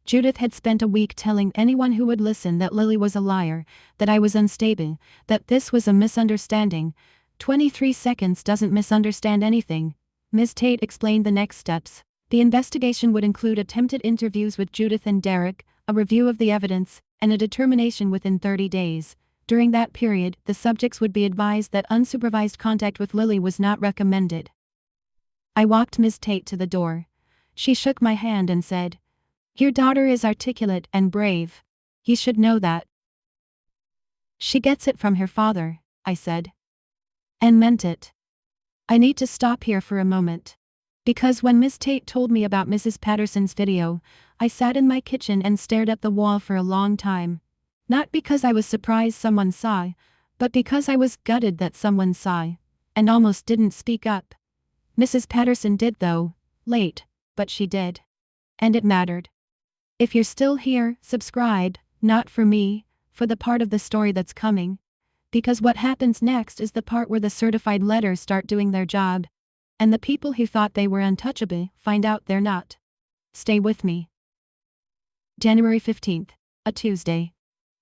Judith had spent a week telling anyone who would listen that Lily was a liar, that I was unstable, that this was a misunderstanding. 23 seconds doesn't misunderstand anything. Ms. Tate explained the next steps. The investigation would include attempted interviews with Judith and Derek, a review of the evidence, and a determination within 30 days. During that period, the subjects would be advised that unsupervised contact with Lily was not recommended. I walked Ms. Tate to the door. She shook my hand and said, "Your daughter is articulate and brave. You should know that." "She gets it from her father," I said. And meant it. I need to stop here for a moment. Because when Miss Tate told me about Mrs. Patterson's video, I sat in my kitchen and stared at the wall for a long time. Not because I was surprised someone saw, but because I was gutted that someone saw, and almost didn't speak up. Mrs. Patterson did though, late, but she did. And it mattered. If you're still here, subscribe, not for me, for the part of the story that's coming. Because what happens next is the part where the certified letters start doing their job. And the people who thought they were untouchable find out they're not. Stay with me. January 15th, a Tuesday.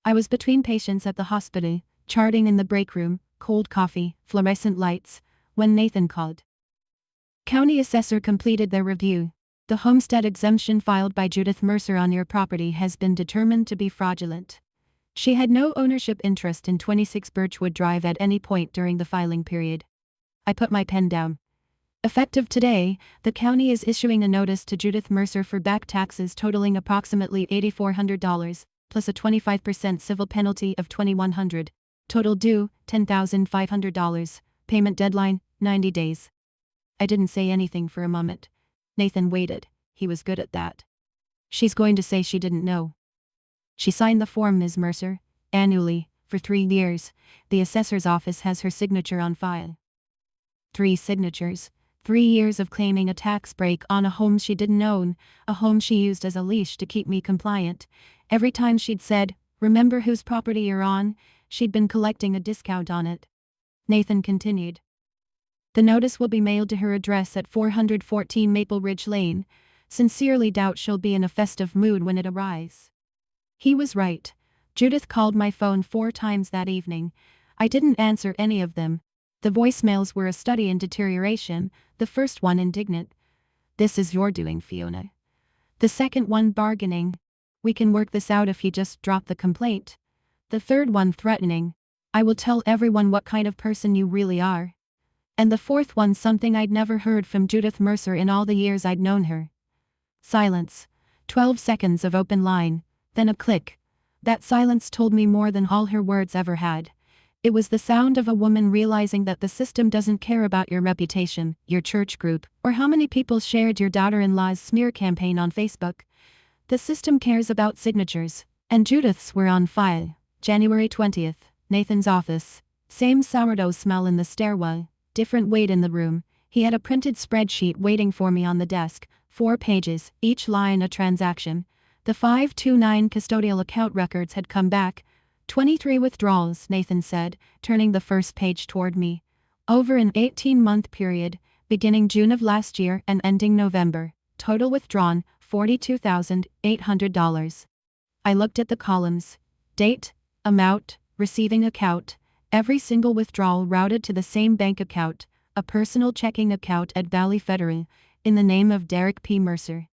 I was between patients at the hospital, charting in the break room, cold coffee, fluorescent lights, when Nathan called. County assessor completed their review. The homestead exemption filed by Judith Mercer on your property has been determined to be fraudulent. She had no ownership interest in 26 Birchwood Drive at any point during the filing period. I put my pen down. Effective today, the county is issuing a notice to Judith Mercer for back taxes totaling approximately $8,400, plus a 25% civil penalty of $2,100. Total due, $10,500. Payment deadline, 90 days. I didn't say anything for a moment. Nathan waited. He was good at that. She's going to say she didn't know. She signed the form, Ms. Mercer, annually, for 3 years. The assessor's office has her signature on file. 3 signatures. 3 years of claiming a tax break on a home she didn't own, a home she used as a leash to keep me compliant. Every time she'd said, "Remember whose property you're on," she'd been collecting a discount on it. Nathan continued. The notice will be mailed to her address at 414 Maple Ridge Lane. Sincerely doubt she'll be in a festive mood when it arrives. He was right. Judith called my phone 4 times that evening. I didn't answer any of them. The voicemails were a study in deterioration, the first one indignant. "This is your doing, Fiona." The second one bargaining. "We can work this out if you just drop the complaint." The third one threatening. "I will tell everyone what kind of person you really are." And the fourth one something I'd never heard from Judith Mercer in all the years I'd known her. Silence. 12 seconds of open line, then a click. That silence told me more than all her words ever had. It was the sound of a woman realizing that the system doesn't care about your reputation, your church group, or how many people shared your daughter-in-law's smear campaign on Facebook. The system cares about signatures, and Judith's were on file. January 20th, Nathan's office. Same sourdough smell in the stairwell, different weight in the room. He had a printed spreadsheet waiting for me on the desk, 4 pages, each line a transaction. The 529 custodial account records had come back. 23 withdrawals, Nathan said, turning the first page toward me. Over an 18-month period, beginning June of last year and ending November. Total withdrawn, $42,800. I looked at the columns. Date, amount, receiving account. Every single withdrawal routed to the same bank account, a personal checking account at Valley Federal, in the name of Derek P. Mercer.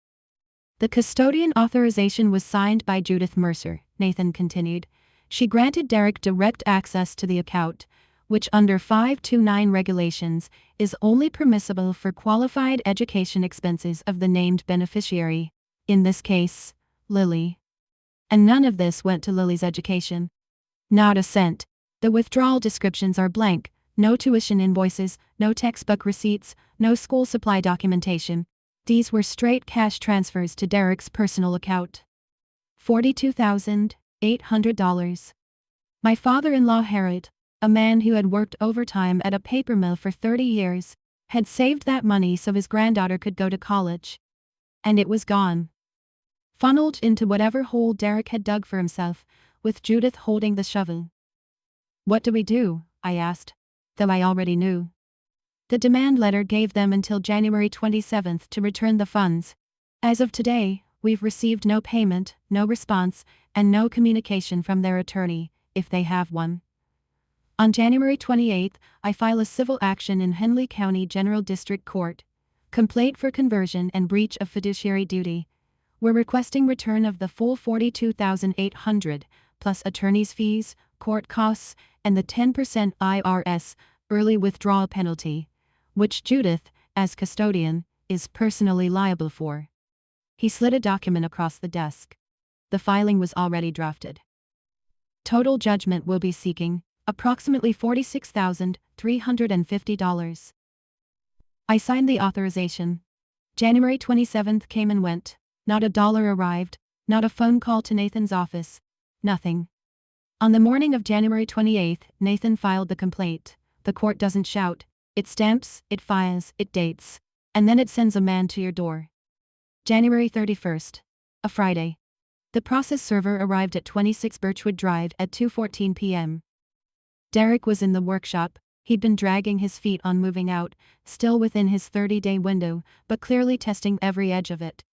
The custodian authorization was signed by Judith Mercer, Nathan continued. She granted Derek direct access to the account, which under 529 regulations is only permissible for qualified education expenses of the named beneficiary, in this case, Lily. And none of this went to Lily's education. Not a cent. The withdrawal descriptions are blank, no tuition invoices, no textbook receipts, no school supply documentation. These were straight cash transfers to Derek's personal account. $42,800. My father-in-law Harold, a man who had worked overtime at a paper mill for 30 years, had saved that money so his granddaughter could go to college. And it was gone. Funneled into whatever hole Derek had dug for himself, with Judith holding the shovel. "What do we do?" I asked, though I already knew. The demand letter gave them until January 27th to return the funds. As of today, we've received no payment, no response, and no communication from their attorney, if they have one. On January 28th, I file a civil action in Henley County General District Court. Complaint for conversion and breach of fiduciary duty. We're requesting return of the full $42,800, plus attorney's fees, court costs, and the 10% IRS early withdrawal penalty, which Judith, as custodian, is personally liable for. He slid a document across the desk. The filing was already drafted. Total judgment will be seeking approximately $46,350. I signed the authorization. January 27th came and went. Not a dollar arrived, not a phone call to Nathan's office. Nothing. On the morning of January 28th, Nathan filed the complaint. The court doesn't shout. It stamps, it files, it dates. And then it sends a man to your door. January 31st. A Friday. The process server arrived at 26 Birchwood Drive at 2:14 p.m. Derek was in the workshop. He'd been dragging his feet on moving out, still within his 30-day window, but clearly testing every edge of it.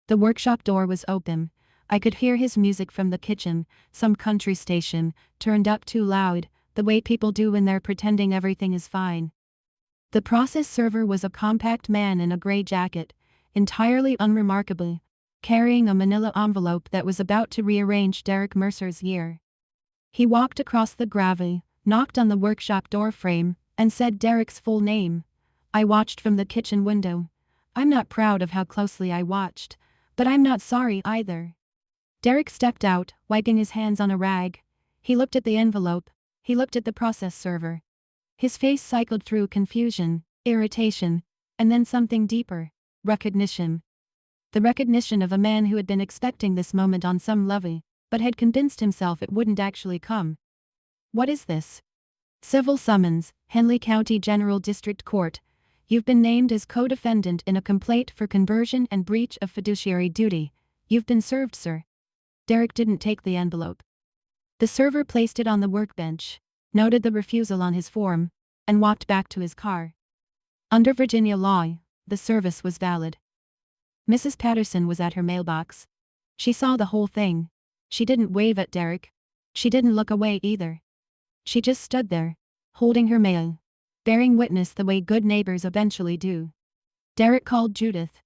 The workshop door was open. I could hear his music from the kitchen, some country station, turned up too loud, the way people do when they're pretending everything is fine. The process server was a compact man in a gray jacket, entirely unremarkable, carrying a manila envelope that was about to rearrange Derek Mercer's year. He walked across the gravel, knocked on the workshop door frame, and said Derek's full name. I watched from the kitchen window. I'm not proud of how closely I watched, but I'm not sorry either. Derek stepped out, wiping his hands on a rag. He looked at the envelope. He looked at the process server. His face cycled through confusion, irritation, and then something deeper, recognition. The recognition of a man who had been expecting this moment on some level, but had convinced himself it wouldn't actually come. What is this? Civil summons, Henley County General District Court. You've been named as co-defendant in a complaint for conversion and breach of fiduciary duty. You've been served, sir. Derek didn't take the envelope. The server placed it on the workbench, noted the refusal on his form, and walked back to his car. Under Virginia law, the service was valid. Mrs. Patterson was at her mailbox. She saw the whole thing. She didn't wave at Derek. She didn't look away either. She just stood there, holding her mail, bearing witness the way good neighbors eventually do. Derek called Judith.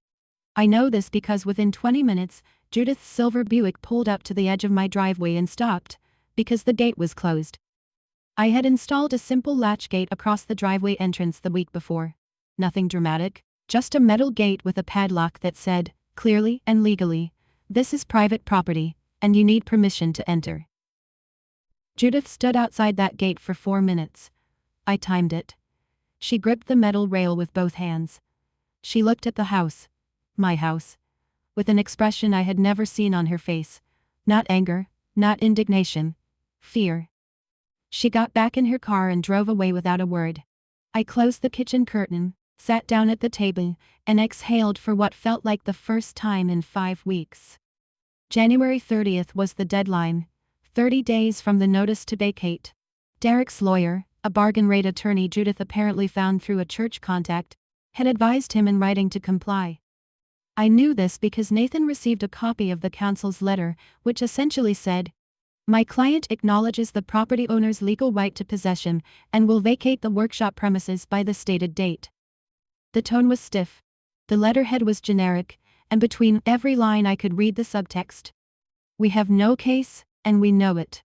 I know this because within 20 minutes, Judith's silver Buick pulled up to the edge of my driveway and stopped, because the gate was closed. I had installed a simple latch gate across the driveway entrance the week before. Nothing dramatic, just a metal gate with a padlock that said, clearly and legally, "This is private property, and you need permission to enter." Judith stood outside that gate for 4 minutes. I timed it. She gripped the metal rail with both hands. She looked at the house, my house, with an expression I had never seen on her face. Not anger, not indignation, fear. She got back in her car and drove away without a word. I closed the kitchen curtain, sat down at the table, and exhaled for what felt like the first time in 5 weeks. January 30th was the deadline, 30 days from the notice to vacate. Derek's lawyer, a bargain rate attorney Judith apparently found through a church contact, had advised him in writing to comply. I knew this because Nathan received a copy of the counsel's letter, which essentially said, "My client acknowledges the property owner's legal right to possession and will vacate the workshop premises by the stated date." The tone was stiff. The letterhead was generic, and between every line I could read the subtext. We have no case, and we know it.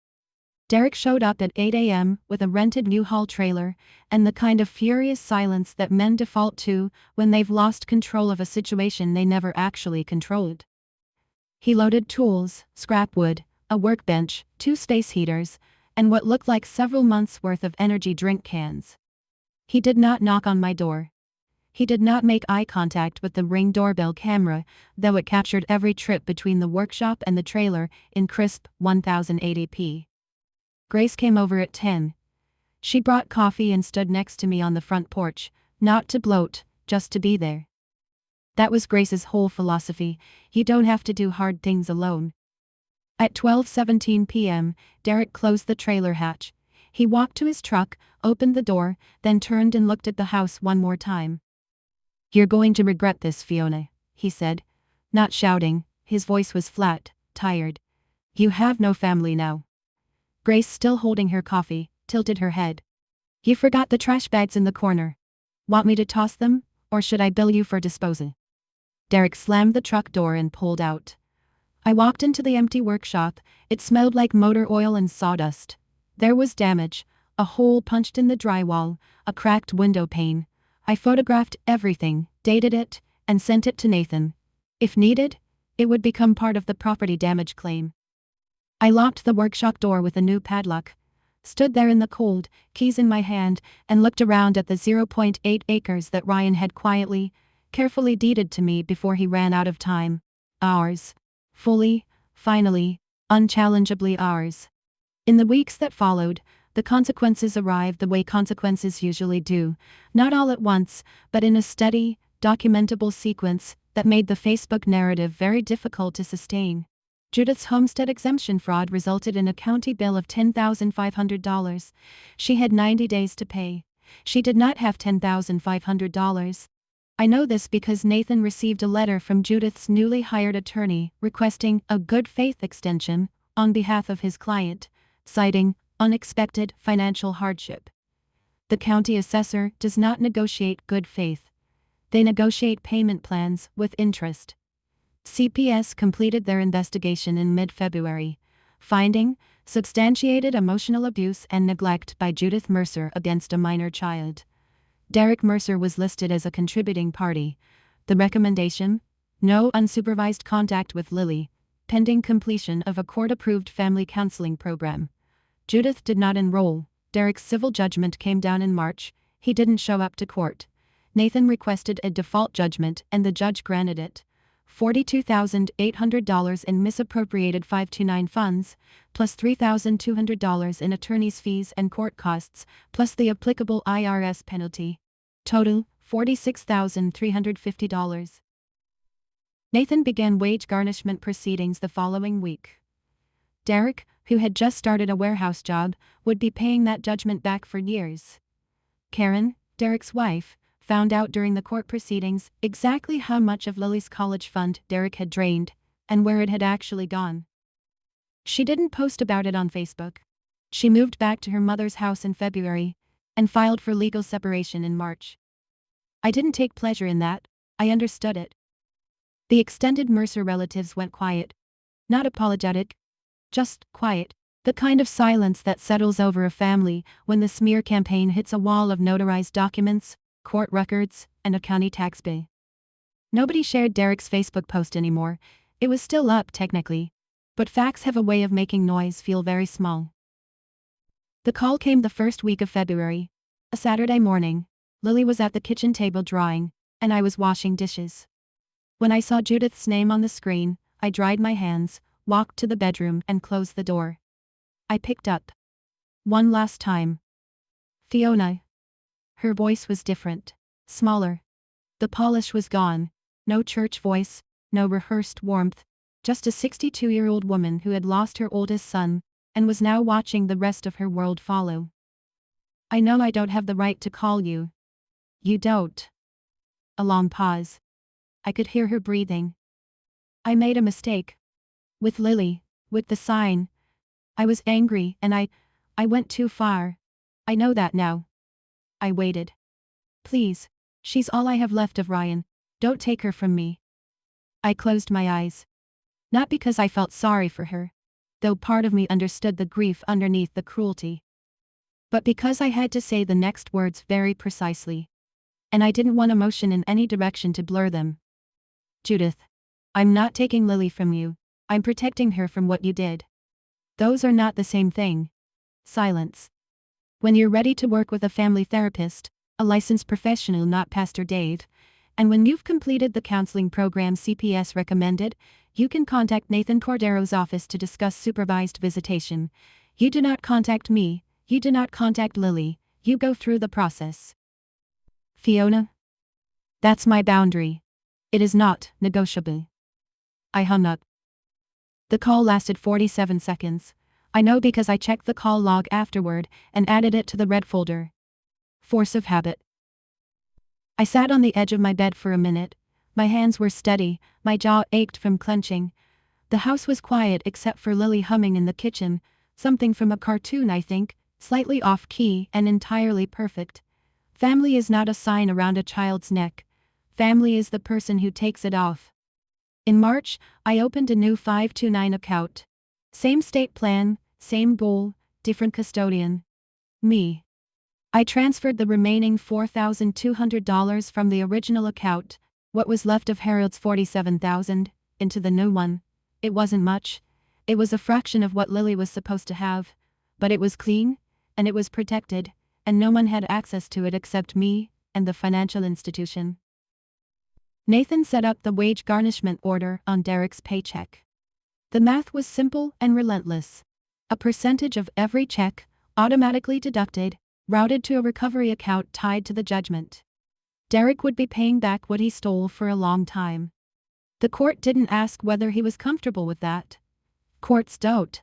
Derek showed up at 8 a.m. with a rented U-Haul trailer, and the kind of furious silence that men default to when they've lost control of a situation they never actually controlled. He loaded tools, scrap wood, a workbench, 2 space heaters, and what looked like several months' worth of energy drink cans. He did not knock on my door. He did not make eye contact with the Ring doorbell camera, though it captured every trip between the workshop and the trailer in crisp 1080p. Grace came over at 10. She brought coffee and stood next to me on the front porch, not to gloat, just to be there. That was Grace's whole philosophy: you don't have to do hard things alone. At 12:17 p.m., Derek closed the trailer hatch. He walked to his truck, opened the door, then turned and looked at the house one more time. "You're going to regret this, Fiona," he said, not shouting. His voice was flat, tired. "You have no family now." Grace, still holding her coffee, tilted her head. "You forgot the trash bags in the corner. Want me to toss them, or should I bill you for disposal?" Derek slammed the truck door and pulled out. I walked into the empty workshop. It smelled like motor oil and sawdust. There was damage, a hole punched in the drywall, a cracked window pane. I photographed everything, dated it, and sent it to Nathan. If needed, it would become part of the property damage claim. I locked the workshop door with a new padlock, stood there in the cold, keys in my hand, and looked around at the 0.8 acres that Ryan had quietly, carefully deeded to me before he ran out of time. Ours. Fully, finally, unchallengeably ours. In the weeks that followed, the consequences arrived the way consequences usually do, not all at once, but in a steady, documentable sequence that made the Facebook narrative very difficult to sustain. Judith's homestead exemption fraud resulted in a county bill of $10,500. She had 90 days to pay. She did not have $10,500. I know this because Nathan received a letter from Judith's newly hired attorney requesting a good faith extension on behalf of his client, citing unexpected financial hardship. The county assessor does not negotiate good faith. They negotiate payment plans with interest. CPS completed their investigation in mid-February, finding substantiated emotional abuse and neglect by Judith Mercer against a minor child. Derek Mercer was listed as a contributing party. The recommendation: no unsupervised contact with Lily, pending completion of a court-approved family counseling program. Judith did not enroll. Derek's civil judgment came down in March. He didn't show up to court. Nathan requested a default judgment and the judge granted it. $42,800 in misappropriated 529 funds, plus $3,200 in attorney's fees and court costs, plus the applicable IRS penalty. Total, $46,350. Nathan began wage garnishment proceedings the following week. Derek, who had just started a warehouse job, would be paying that judgment back for years. Karen, Derek's wife, found out during the court proceedings exactly how much of Lily's college fund Derek had drained, and where it had actually gone. She didn't post about it on Facebook. She moved back to her mother's house in February, and filed for legal separation in March. I didn't take pleasure in that, I understood it. The extended Mercer relatives went quiet. Not apologetic, just quiet. The kind of silence that settles over a family when the smear campaign hits a wall of notarized documents, court records, and a county tax bill. Nobody shared Derek's Facebook post anymore. It was still up technically, but facts have a way of making noise feel very small. The call came the first week of February. A Saturday morning. Lily was at the kitchen table drawing, and I was washing dishes. When I saw Judith's name on the screen, I dried my hands, walked to the bedroom and closed the door. I picked up. One last time. Fiona. Her voice was different, smaller. The polish was gone. No church voice, no rehearsed warmth, just a 62-year-old woman who had lost her oldest son, and was now watching the rest of her world follow. I know I don't have the right to call you. You don't. A long pause. I could hear her breathing. I made a mistake. With Lily, with the sign. I was angry and I went too far. I know that now. I waited. Please, she's all I have left of Ryan. Don't take her from me. I closed my eyes. Not because I felt sorry for her, though part of me understood the grief underneath the cruelty, but because I had to say the next words very precisely. And I didn't want emotion in any direction to blur them. Judith. I'm not taking Lily from you. I'm protecting her from what you did. Those are not the same thing. Silence. When you're ready to work with a family therapist, a licensed professional, not Pastor Dave, and when you've completed the counseling program CPS recommended, you can contact Nathan Cordero's office to discuss supervised visitation. You do not contact me, you do not contact Lily, you go through the process. Fiona? That's my boundary. It is not negotiable. I hung up. The call lasted 47 seconds. I know because I checked the call log afterward and added it to the red folder. Force of habit. I sat on the edge of my bed for a minute. My hands were steady, my jaw ached from clenching. The house was quiet except for Lily humming in the kitchen, something from a cartoon I think, slightly off-key and entirely perfect. Family is not a sign around a child's neck. Family is the person who takes it off. In March, I opened a new 529 account. Same state plan, same goal, different custodian. Me. I transferred the remaining $4,200 from the original account, what was left of Harold's $47,000, into the new one. It wasn't much. It was a fraction of what Lily was supposed to have. But it was clean, and it was protected, and no one had access to it except me and the financial institution. Nathan set up the wage garnishment order on Derek's paycheck. The math was simple and relentless. A percentage of every check, automatically deducted, routed to a recovery account tied to the judgment. Derek would be paying back what he stole for a long time. The court didn't ask whether he was comfortable with that. Courts don't.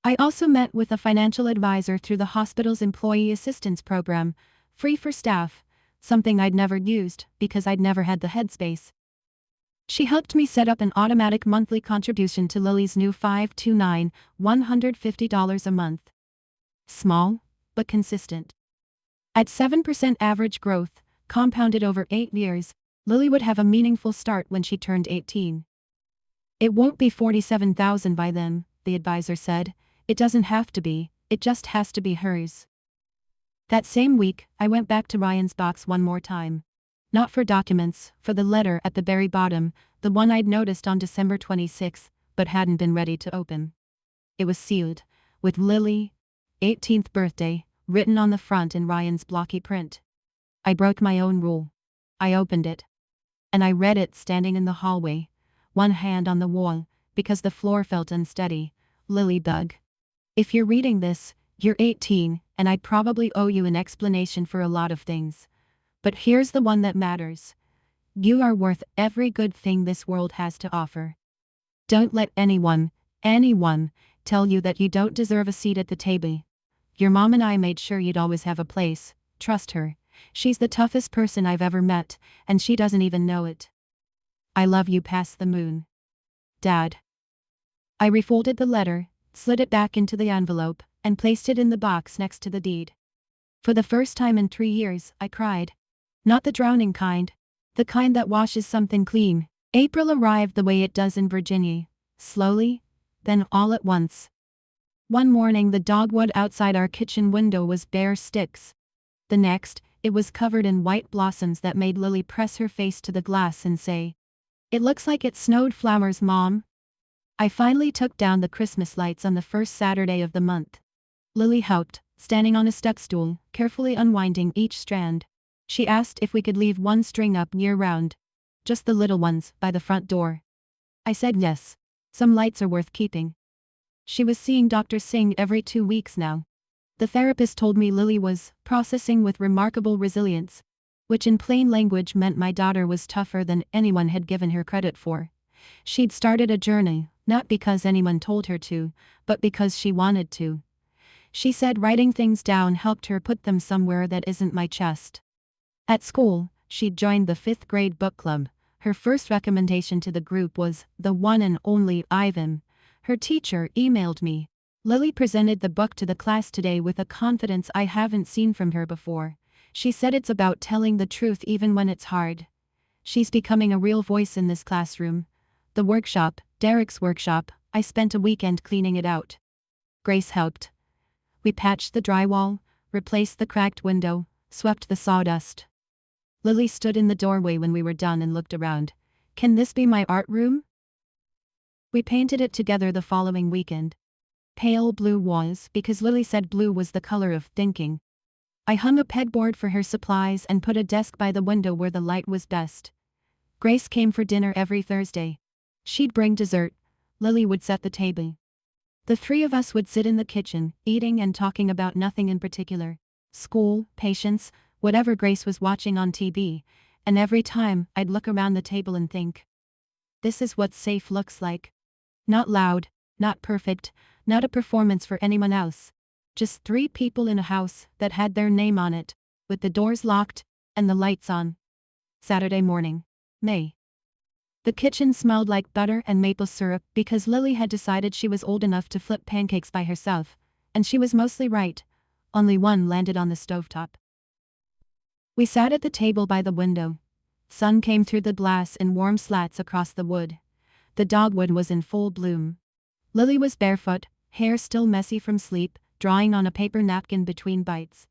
I also met with a financial advisor through the hospital's employee assistance program, free for staff, something I'd never used because I'd never had the headspace. She helped me set up an automatic monthly contribution to Lily's new 529, $150 a month. Small, but consistent. At 7% average growth, compounded over 8 years, Lily would have a meaningful start when she turned 18. It won't be $47,000 by then, the advisor said. It doesn't have to be, it just has to be hers. That same week, I went back to Ryan's box one more time. Not for documents, for the letter at the very bottom, the one I'd noticed on December 26, but hadn't been ready to open. It was sealed, with Lily, 18th birthday, written on the front in Ryan's blocky print. I broke my own rule. I opened it. And I read it standing in the hallway, one hand on the wall, because the floor felt unsteady. Lily Bug. If you're reading this, you're 18, and I probably owe you an explanation for a lot of things. But here's the one that matters. You are worth every good thing this world has to offer. Don't let anyone, tell you that you don't deserve a seat at the table. Your mom and I made sure you'd always have a place, trust her, She's the toughest person I've ever met, and she doesn't even know it. I love you past the moon. Dad. I refolded the letter, slid it back into the envelope, and placed it in the box next to the deed. For the first time in 3 years, I cried. Not the drowning kind. The kind that washes something clean. April arrived the way it does in Virginia. Slowly, then all at once. One morning the dogwood outside our kitchen window was bare sticks. The next, it was covered in white blossoms that made Lily press her face to the glass and say, "It looks like it snowed flowers, Mom." I finally took down the Christmas lights on the first Saturday of the month. Lily helped, standing on a step stool, carefully unwinding each strand. She asked if we could leave one string up year-round. Just the little ones, by the front door. I said yes. Some lights are worth keeping. She was seeing Dr. Singh every 2 weeks now. The therapist told me Lily was processing with remarkable resilience, which in plain language meant my daughter was tougher than anyone had given her credit for. She'd started a journey, not because anyone told her to, but because she wanted to. She said writing things down helped her put them somewhere that isn't my chest. At school, she'd joined the 5th grade book club. Her first recommendation to the group was the one and only Ivan. Her teacher emailed me. Lily presented the book to the class today with a confidence I haven't seen from her before. She said it's about telling the truth even when it's hard. She's becoming a real voice in this classroom. The workshop, Derek's workshop, I spent a weekend cleaning it out. Grace helped. We patched the drywall, replaced the cracked window, swept the sawdust. Lily stood in the doorway when we were done and looked around. "Can this be my art room?" We painted it together the following weekend. Pale blue was because Lily said blue was the color of thinking. I hung a pegboard for her supplies and put a desk by the window where the light was best. Grace came for dinner every Thursday. She'd bring dessert. Lily would set the table. The 3 of us would sit in the kitchen, eating and talking about nothing in particular. School, patience, whatever Grace was watching on TV, and every time I'd look around the table and think, this is what safe looks like. Not loud, not perfect, not a performance for anyone else. Just 3 people in a house that had their name on it, with the doors locked and the lights on. Saturday morning, May. The kitchen smelled like butter and maple syrup because Lily had decided she was old enough to flip pancakes by herself, and she was mostly right. Only one landed on the stovetop. We sat at the table by the window. Sun came through the glass in warm slats across the wood. The dogwood was in full bloom. Lily was barefoot, hair still messy from sleep, drawing on a paper napkin between bites.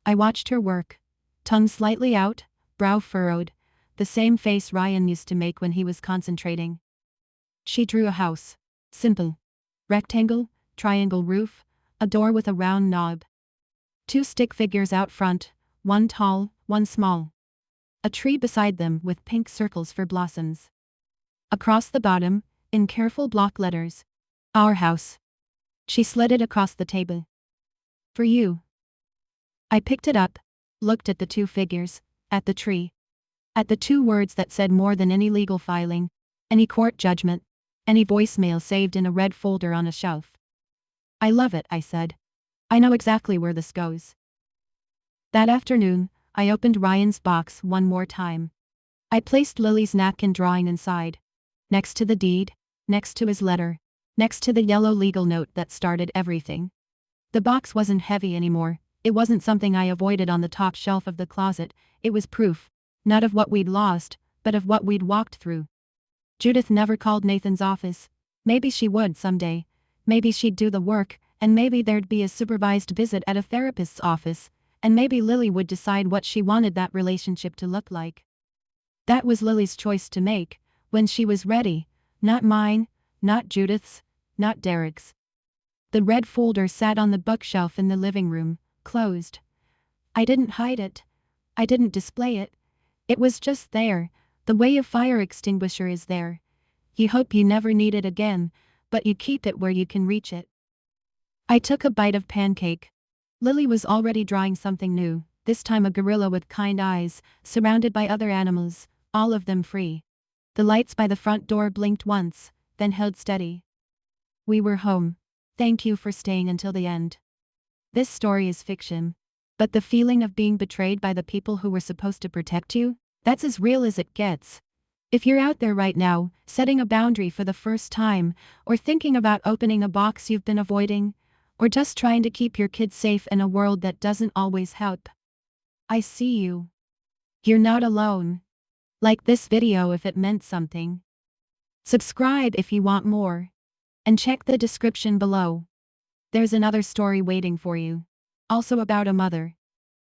I watched her work. Tongue slightly out, brow furrowed, the same face Ryan used to make when he was concentrating. She drew a house. Simple. Rectangle, triangle roof, a door with a round knob. 2 stick figures out front, one tall, one small. A tree beside them with pink circles for blossoms. Across the bottom, in careful block letters, "Our house." She slid it across the table. "For you." I picked it up, looked at the 2 figures, at the tree. At the 2 words that said more than any legal filing, any court judgment, any voicemail saved in a red folder on a shelf. "I love it," I said. "I know exactly where this goes." That afternoon, I opened Ryan's box one more time. I placed Lily's napkin drawing inside. Next to the deed, next to his letter, next to the yellow legal note that started everything. The box wasn't heavy anymore. It wasn't something I avoided on the top shelf of the closet. It was proof, not of what we'd lost, but of what we'd walked through. Judith never called Nathan's office. Maybe she would someday. Maybe she'd do the work, and maybe there'd be a supervised visit at a therapist's office, and maybe Lily would decide what she wanted that relationship to look like. That was Lily's choice to make, when she was ready, not mine, not Judith's, not Derek's. The red folder sat on the bookshelf in the living room, closed. I didn't hide it. I didn't display it. It was just there, the way a fire extinguisher is there. You hope you never need it again, but you keep it where you can reach it. I took a bite of pancake. Lily was already drawing something new, this time a gorilla with kind eyes, surrounded by other animals, all of them free. The lights by the front door blinked once, then held steady. "We were home. Thank you for staying until the end. This story is fiction, But the feeling of being betrayed by the people who were supposed to protect you, that's as real as it gets. If you're out there right now, setting a boundary for the first time, or thinking about opening a box you've been avoiding, or just trying to keep your kids safe in a world that doesn't always help, I see you. You're not alone. Like this video if it meant something. Subscribe if you want more. And check the description below. There's another story waiting for you. Also about a mother.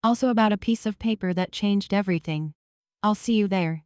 Also about a piece of paper that changed everything. I'll see you there.